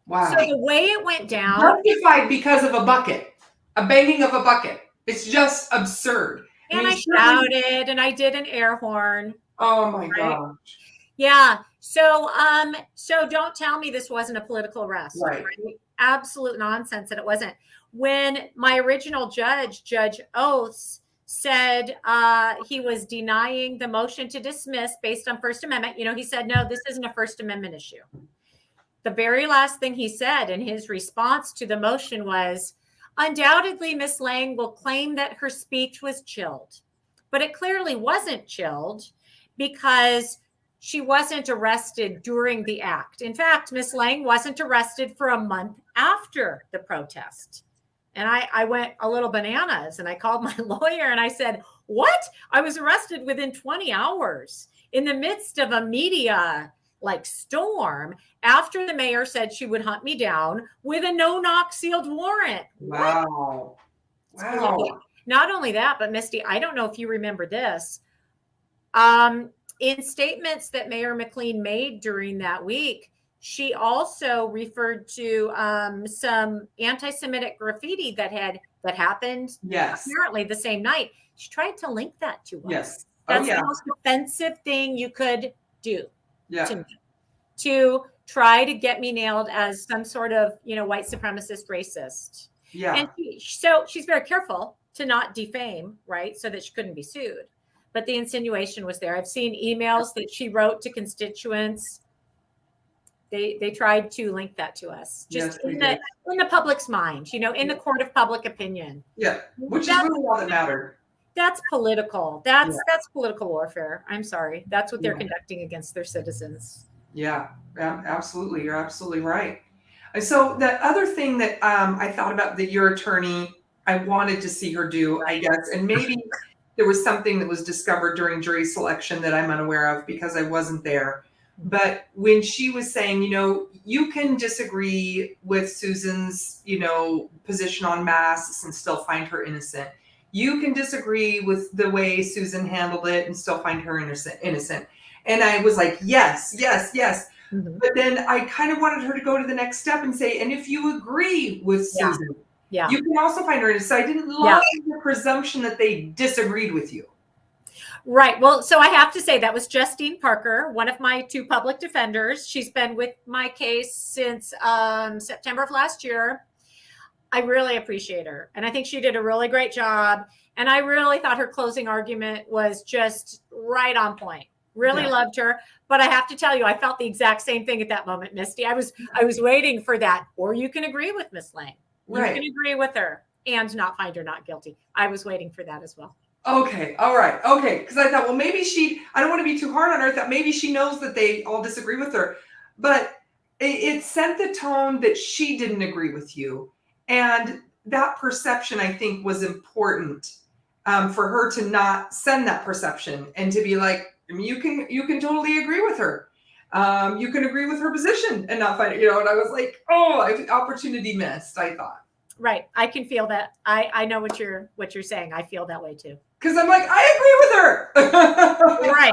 Wow. So the way it went down. Justified because of a bucket, a banging of a bucket. It's just absurd. And I shouted and I did an air horn. Oh my gosh. Yeah. So don't tell me this wasn't a political arrest. Right. Absolute nonsense that it wasn't. When my original judge, Judge Oates, said he was denying the motion to dismiss based on First Amendment, he said, no, this isn't a First Amendment issue. The very last thing he said in his response to the motion was, undoubtedly, Ms. Lang will claim that her speech was chilled, but it clearly wasn't chilled because she wasn't arrested during the act. In fact, Ms. Lang wasn't arrested for a month after the protest. And I went a little bananas and I called my lawyer and I said, what? I was arrested within 20 hours in the midst of a media storm after the mayor said she would hunt me down with a no-knock sealed warrant. Wow. Wow. Not only that, but Misty, I don't know if you remember this. In statements that Mayor McLean made during that week, she also referred to some anti-Semitic graffiti that happened apparently the same night. She tried to link that to us. Yes. That's the most offensive thing you could do to me, to try to get me nailed as some sort of, white supremacist racist. Yeah. And so she's very careful to not defame, right? So that she couldn't be sued. But the insinuation was there. I've seen emails that she wrote to constituents. They tried to link that to us, just in the public's mind, in the court of public opinion. Yeah, which is really all that mattered. That's political. That's political warfare. I'm sorry. That's what they're conducting against their citizens. Yeah, absolutely. You're absolutely right. So the other thing that I thought about that your attorney, I wanted to see her do, I guess, and maybe there was something that was discovered during jury selection that I'm unaware of because I wasn't there. But when she was saying, you can disagree with Susan's, position on masks and still find her innocent. You can disagree with the way Susan handled it and still find her innocent. And I was like, yes. Mm-hmm. But then I kind of wanted her to go to the next step and say, and if you agree with Susan, you can also find her innocent. So I didn't love the presumption that they disagreed with you. Right. Well, so I have to say that was Justine Parker, one of my two public defenders. She's been with my case since September of last year. I really appreciate her. And I think she did a really great job. And I really thought her closing argument was just right on point. Really loved her. But I have to tell you, I felt the exact same thing at that moment, Misty. I was waiting for that. Or you can agree with Miss Lang. You can agree with her and not find her not guilty. I was waiting for that as well. Okay. All right. Okay. Because I thought, well, maybe I don't want to be too hard on her. I thought maybe she knows that they all disagree with her. But it set the tone that she didn't agree with you. And that perception, I think, was important for her to not send that perception and to be like, I mean, you can totally agree with her. You can agree with her position and not find it, and I was like, oh, opportunity missed, I thought. Right. I can feel that. I know what you're saying. I feel that way too. Because I'm like, I agree with her. Right.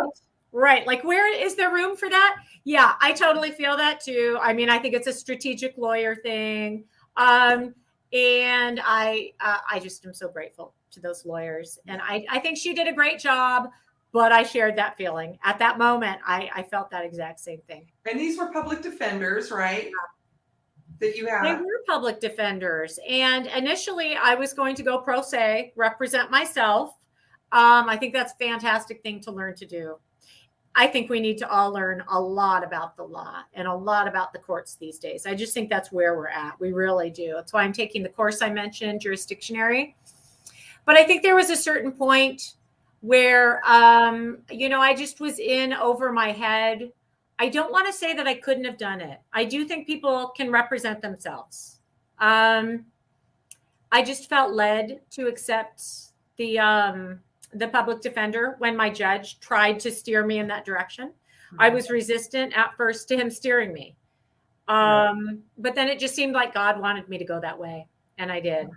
Right. Like, where is there room for that? Yeah, I totally feel that too. I mean, I think it's a strategic lawyer thing. And I just am so grateful to those lawyers. And I think she did a great job, but I shared that feeling at that moment. I felt that exact same thing. And these were public defenders, right? That you had. They were public defenders. And initially I was going to go pro se, represent myself. I think that's a fantastic thing to learn to do. I think we need to all learn a lot about the law and a lot about the courts these days. I just think that's where we're at. We really do. That's why I'm taking the course I mentioned, jurisdictionary. But I think there was a certain point where, I just was in over my head. I don't want to say that I couldn't have done it. I do think people can represent themselves. I just felt led to accept the public defender when my judge tried to steer me in that direction. I was resistant at first to him steering me. But then it just seemed like God wanted me to go that way. And I did.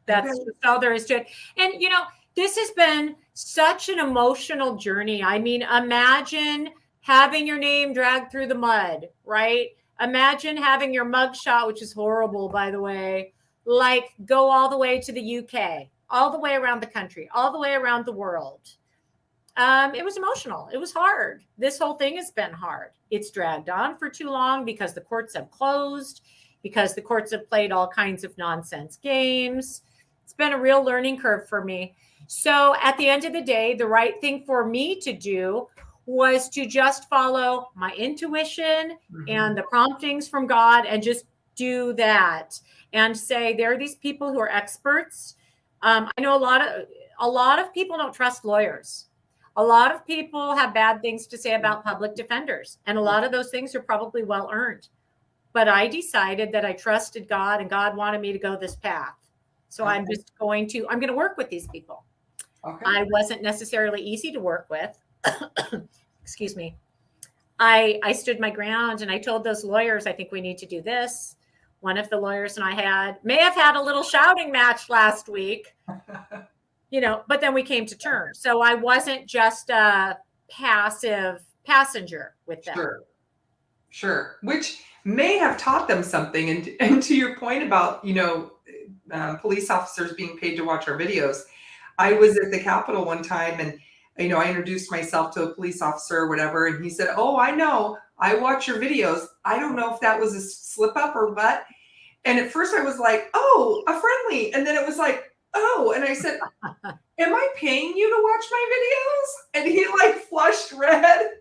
That's all there is to it. And, this has been such an emotional journey. I mean, imagine having your name dragged through the mud, right? Imagine having your mugshot, which is horrible, by the way, like go all the way to the UK, all the way around the country, all the way around the world. It was emotional. It was hard. This whole thing has been hard. It's dragged on for too long because the courts have closed, because the courts have played all kinds of nonsense games. It's been a real learning curve for me. So at the end of the day, the right thing for me to do was to just follow my intuition and the promptings from God and just do that and say, there are these people who are experts. I know a lot of people don't trust lawyers. A lot of people have bad things to say about public defenders. And a lot of those things are probably well earned. But I decided that I trusted God and God wanted me to go this path. So I'm going to work with these people. Okay. I wasn't necessarily easy to work with. Excuse me. I stood my ground and I told those lawyers, I think we need to do this. One of the lawyers and I may have had a little shouting match last week, but then we came to terms. So I wasn't just a passive passenger with them. Sure. Which may have taught them something. And to your point about, police officers being paid to watch our videos. I was at the Capitol one time and, I introduced myself to a police officer or whatever. And he said, oh, I know. I watch your videos. I don't know if that was a slip up or what. And at first I was like, oh, a friendly. And then it was like, oh. And I said, am I paying you to watch my videos? And he flushed red.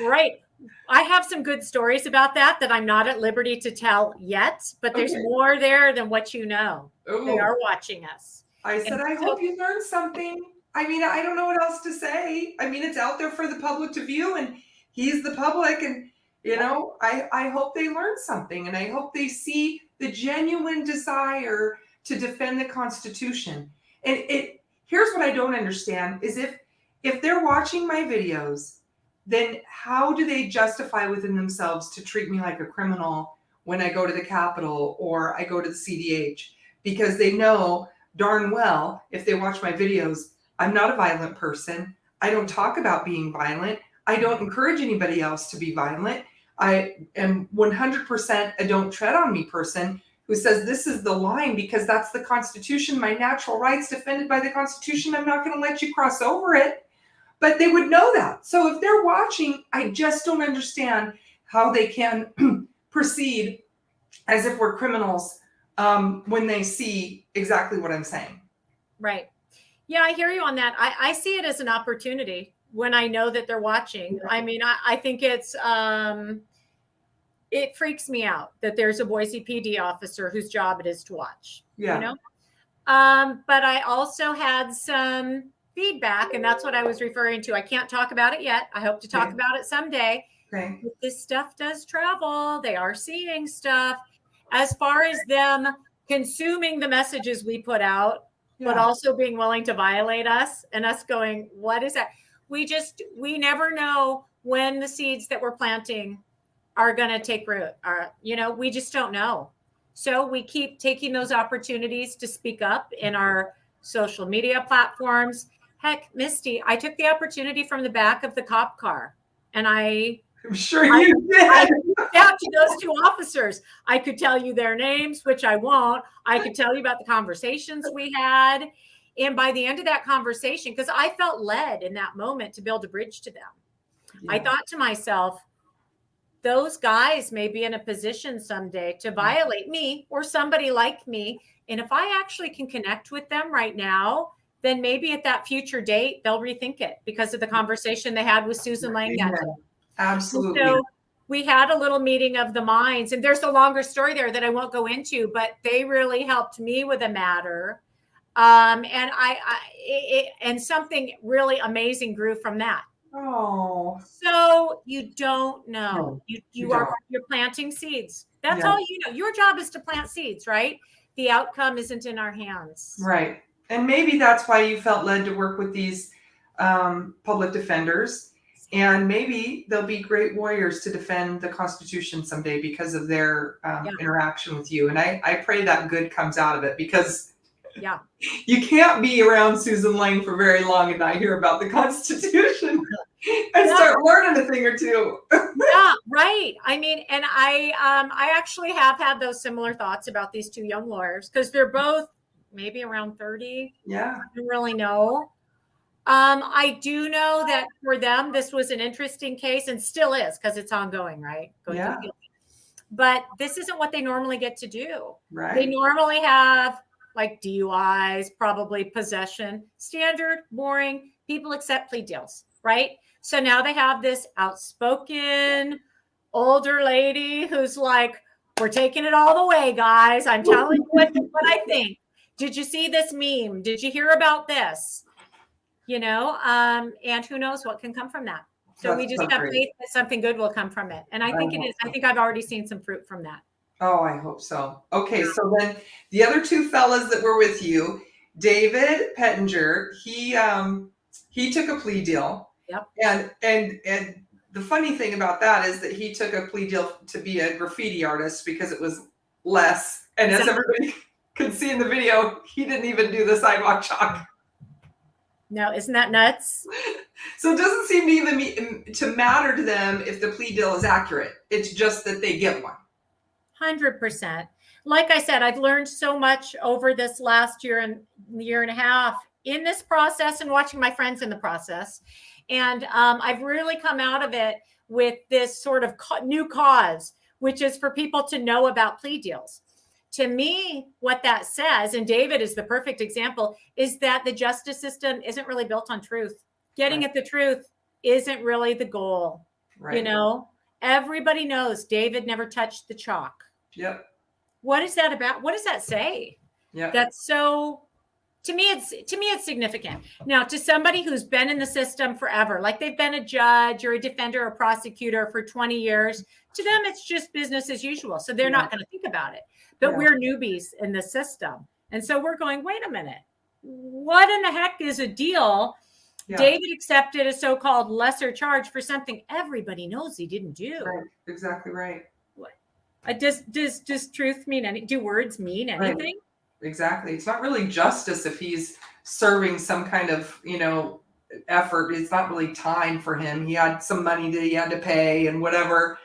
Right. I have some good stories about that I'm not at liberty to tell yet, but there's more there than what you know. Ooh. They are watching us. I said, I hope you learned something. I mean, I don't know what else to say. I mean, it's out there for the public to view and he's the public and, I hope they learn something and I hope they see the genuine desire to defend the Constitution. And here's what I don't understand is if they're watching my videos, then how do they justify within themselves to treat me like a criminal when I go to the Capitol or I go to the CDH? Because they know darn well, if they watch my videos, I'm not a violent person. I don't talk about being violent. I don't encourage anybody else to be violent. I am 100% a don't tread on me person who says this is the line because that's the Constitution, my natural rights defended by the Constitution. I'm not going to let you cross over it. But they would know that. So if they're watching, I just don't understand how they can proceed as if we're criminals when they see exactly what I'm saying. Right. Yeah, I hear you on that. I see it as an opportunity when I know that they're watching. I mean, I think it freaks me out that there's a Boise PD officer whose job it is to watch. Yeah. But I also had some feedback, and that's what I was referring to. I can't talk about it yet. I hope to talk about it someday. Okay. This stuff does travel. They are seeing stuff. As far as them consuming the messages we put out, but also being willing to violate us and us going, what is that? we never know when the seeds that we're planting are going to take root. We just don't know. So we keep taking those opportunities to speak up in our social media platforms. Heck, Misty, I took the opportunity from the back of the cop car, and I'm sure you did. I reached out to those two officers. I could tell you their names, which I won't. I could tell you about the conversations we had. And by the end of that conversation, because I felt led in that moment to build a bridge to them, I thought to myself, those guys may be in a position someday to violate me or somebody like me. And if I actually can connect with them right now, then maybe at that future date, they'll rethink it because of the conversation they had with Susan Lang that day. Absolutely. So we had a little meeting of the minds, and there's a longer story there that I won't go into, but they really helped me with a matter. And something really amazing grew from that. Oh. So you don't know. You're planting seeds. That's all you know. Your job is to plant seeds, right? The outcome isn't in our hands. Right. And maybe that's why you felt led to work with these public defenders. And maybe they'll be great warriors to defend the Constitution someday because of their interaction with you. And I pray that good comes out of it, because you can't be around Susan Lang for very long and not hear about the Constitution and start learning a thing or two. Yeah, right. I mean, and I actually have had those similar thoughts about these two young lawyers, because they're both maybe around 30. Yeah. I don't really know. I do know that for them, this was an interesting case, and still is, because it's ongoing, right? But this isn't what they normally get to do. Right. They normally have like DUIs, probably possession, standard, boring. People accept plea deals, right? So now they have this outspoken older lady who's like, we're taking it all the way, guys. I'm telling you what I think. Did you see this meme? Did you hear about this? And who knows what can come from that. So we just have faith that something good will come from it. And I think it is. I think I've already seen some fruit from that. Oh, I hope so. Okay, so then the other two fellas that were with you, David Pettinger, he took a plea deal. Yep. And the funny thing about that is that he took a plea deal to be a graffiti artist because it was less. And as everybody can see in the video, he didn't even do the sidewalk chalk. No, isn't that nuts? So it doesn't seem to even to matter to them if the plea deal is accurate. It's just that they get one. 100%. Like I said, I've learned so much over this last year and a half in this process and watching my friends in the process. And I've really come out of it with this sort of new cause, which is for people to know about plea deals. To me, what that says, and David is the perfect example, is that the justice system isn't really built on truth. Getting at the truth isn't really the goal. Right. Everybody knows David never touched the chalk. Yep. What is that about? What does that say? Yeah. That's so, to me, it's significant. Now, to somebody who's been in the system forever, like they've been a judge or a defender or prosecutor for 20 years, to them, it's just business as usual. So they're not going to think about it. But we're newbies in the system. And so we're going, wait a minute, what in the heck is a deal? Yeah. David accepted a so-called lesser charge for something everybody knows he didn't do. Right. Exactly right. Does truth mean anything? Do words mean anything? Right. Exactly. It's not really justice if he's serving some kind of, effort. It's not really time for him. He had some money that he had to pay and whatever.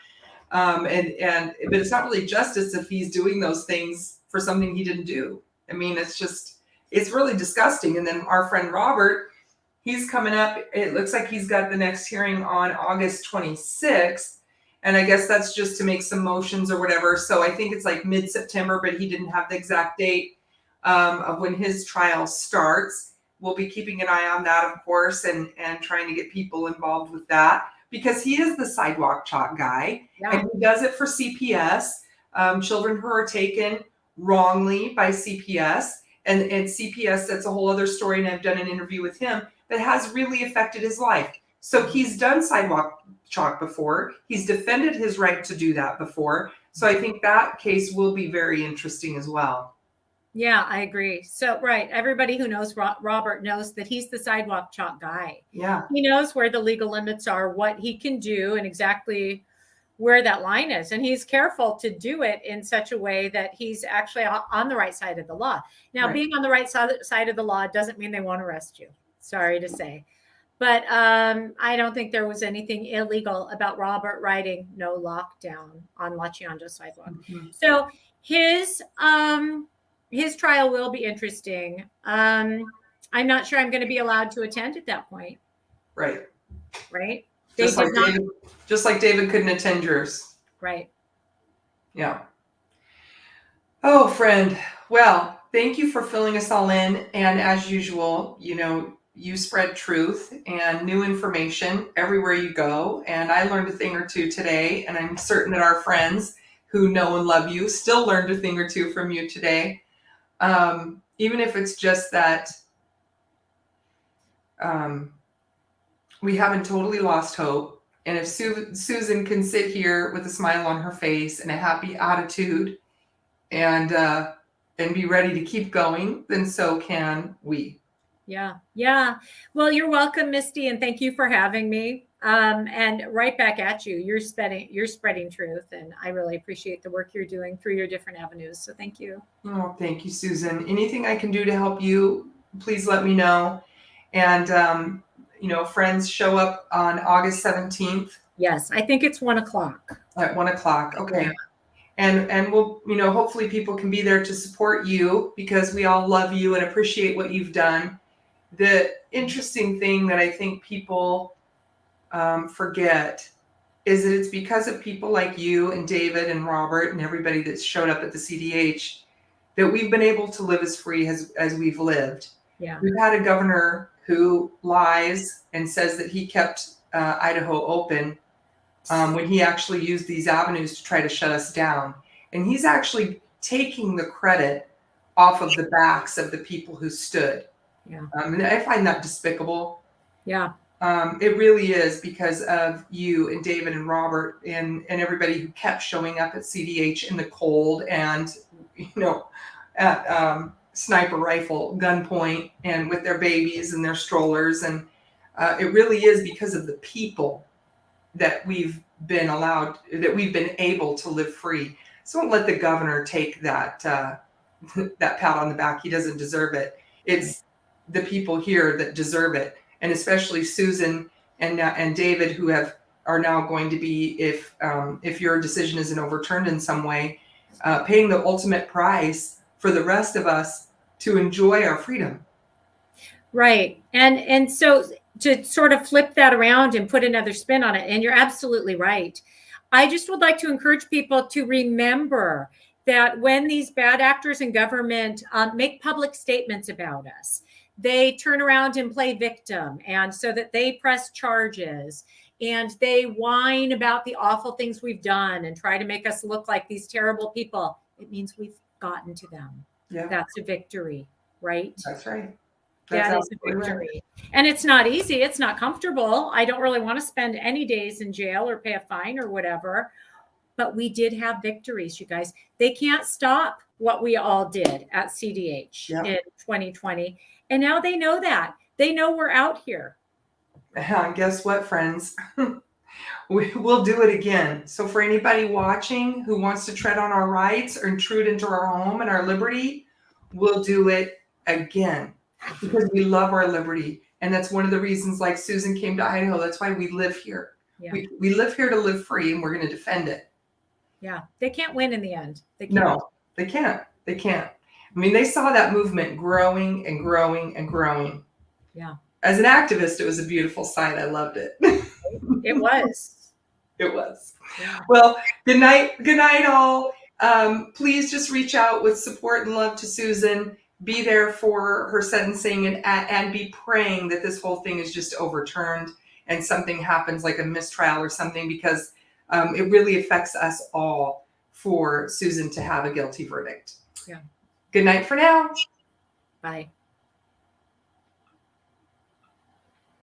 But it's not really justice if he's doing those things for something he didn't do. I mean, it's really disgusting. And then our friend Robert, he's coming up. It looks like he's got the next hearing on August 26th. And I guess that's just to make some motions or whatever. So I think it's like mid-September, but he didn't have the exact date of when his trial starts. We'll be keeping an eye on that, of course, and trying to get people involved with that, because he is the sidewalk chalk guy. Yeah. And he does it for CPS, children who are taken wrongly by CPS. And CPS, that's a whole other story, and I've done an interview with him that has really affected his life. So he's done sidewalk chalk before. He's defended his right to do that before. So I think that case will be very interesting as well. Yeah, I agree. So, right. Everybody who knows Robert knows that he's the sidewalk chalk guy. Yeah. He knows where the legal limits are, what he can do, and exactly where that line is. And he's careful to do it in such a way that he's actually on the right side of the law. Now, Right. being on the right side of the law doesn't mean they won't arrest you. Sorry to say. But I don't think there was anything illegal about Robert writing no lockdown on La Chianda sidewalk. Mhm. So his trial will be interesting. I'm not sure I'm going to be allowed to attend at that point. Right. Right. Just like David couldn't attend yours. Right. Yeah. Oh, friend. Well, thank you for filling us all in. And as usual, you spread truth and new information everywhere you go. And I learned a thing or two today. And I'm certain that our friends who know and love you still learned a thing or two from you today. Even if it's just that we haven't totally lost hope. And if Susan can sit here with a smile on her face and a happy attitude and be ready to keep going, then so can we. Yeah. Yeah. Well, you're welcome, Misty, and thank you for having me. And right back at you. You're spreading truth, and I really appreciate the work you're doing through your different avenues. So thank you. Oh, thank you, Susan. Anything I can do to help you, please let me know. And friends, show up on August 17th. Yes, I think it's 1:00. At 1:00. Okay. Yeah. And we'll, hopefully people can be there to support you because we all love you and appreciate what you've done. The interesting thing that I think people forget is that it's because of people like you and David and Robert and everybody that's showed up at the CDH that we've been able to live as free as we've lived. Yeah. We've had a governor who lies and says that he kept Idaho open when he actually used these avenues to try to shut us down. And he's actually taking the credit off of the backs of the people who stood. Yeah. And I find that despicable. Yeah. It really is because of you and David and Robert and everybody who kept showing up at CDH in the cold and, at sniper rifle gunpoint and with their babies and their strollers. And it really is because of the people that we've been able to live free. So don't let the governor take that that pat on the back. He doesn't deserve it. It's the people here that deserve it, and especially Susan and David, who are now going to be, if your decision isn't overturned in some way, paying the ultimate price for the rest of us to enjoy our freedom. Right, and so to sort of flip that around and put another spin on it, and you're absolutely right. I just would like to encourage people to remember that when these bad actors in government make public statements about us, they turn around and play victim, and so that they press charges and they whine about the awful things we've done and try to make us look like these terrible people. It means we've gotten to them. Yeah, that's a victory, right? That's right. That is a victory. Right. And it's not easy. It's not comfortable. I don't really want to spend any days in jail or pay a fine or whatever. But we did have victories, you guys. They can't stop what we all did at CDH in 2020. And now they know that. They know we're out here. And guess what, friends? We'll do it again. So for anybody watching who wants to tread on our rights or intrude into our home and our liberty, we'll do it again because we love our liberty. And that's one of the reasons, like Susan came to Idaho. That's why we live here. Yeah. We live here to live free, and we're going to defend it. Yeah, they can't win in the end. They can't. No, they can't. They can't. I mean, they saw that movement growing and growing and growing. Yeah. As an activist, it was a beautiful sight. I loved it. It was. It was. Yeah. Well, good night. Good night, all. Please just reach out with support and love to Susan. Be there for her sentencing and be praying that this whole thing is just overturned and something happens like a mistrial or something, because it really affects us all for Susan to have a guilty verdict. Yeah. Good night for now. Bye.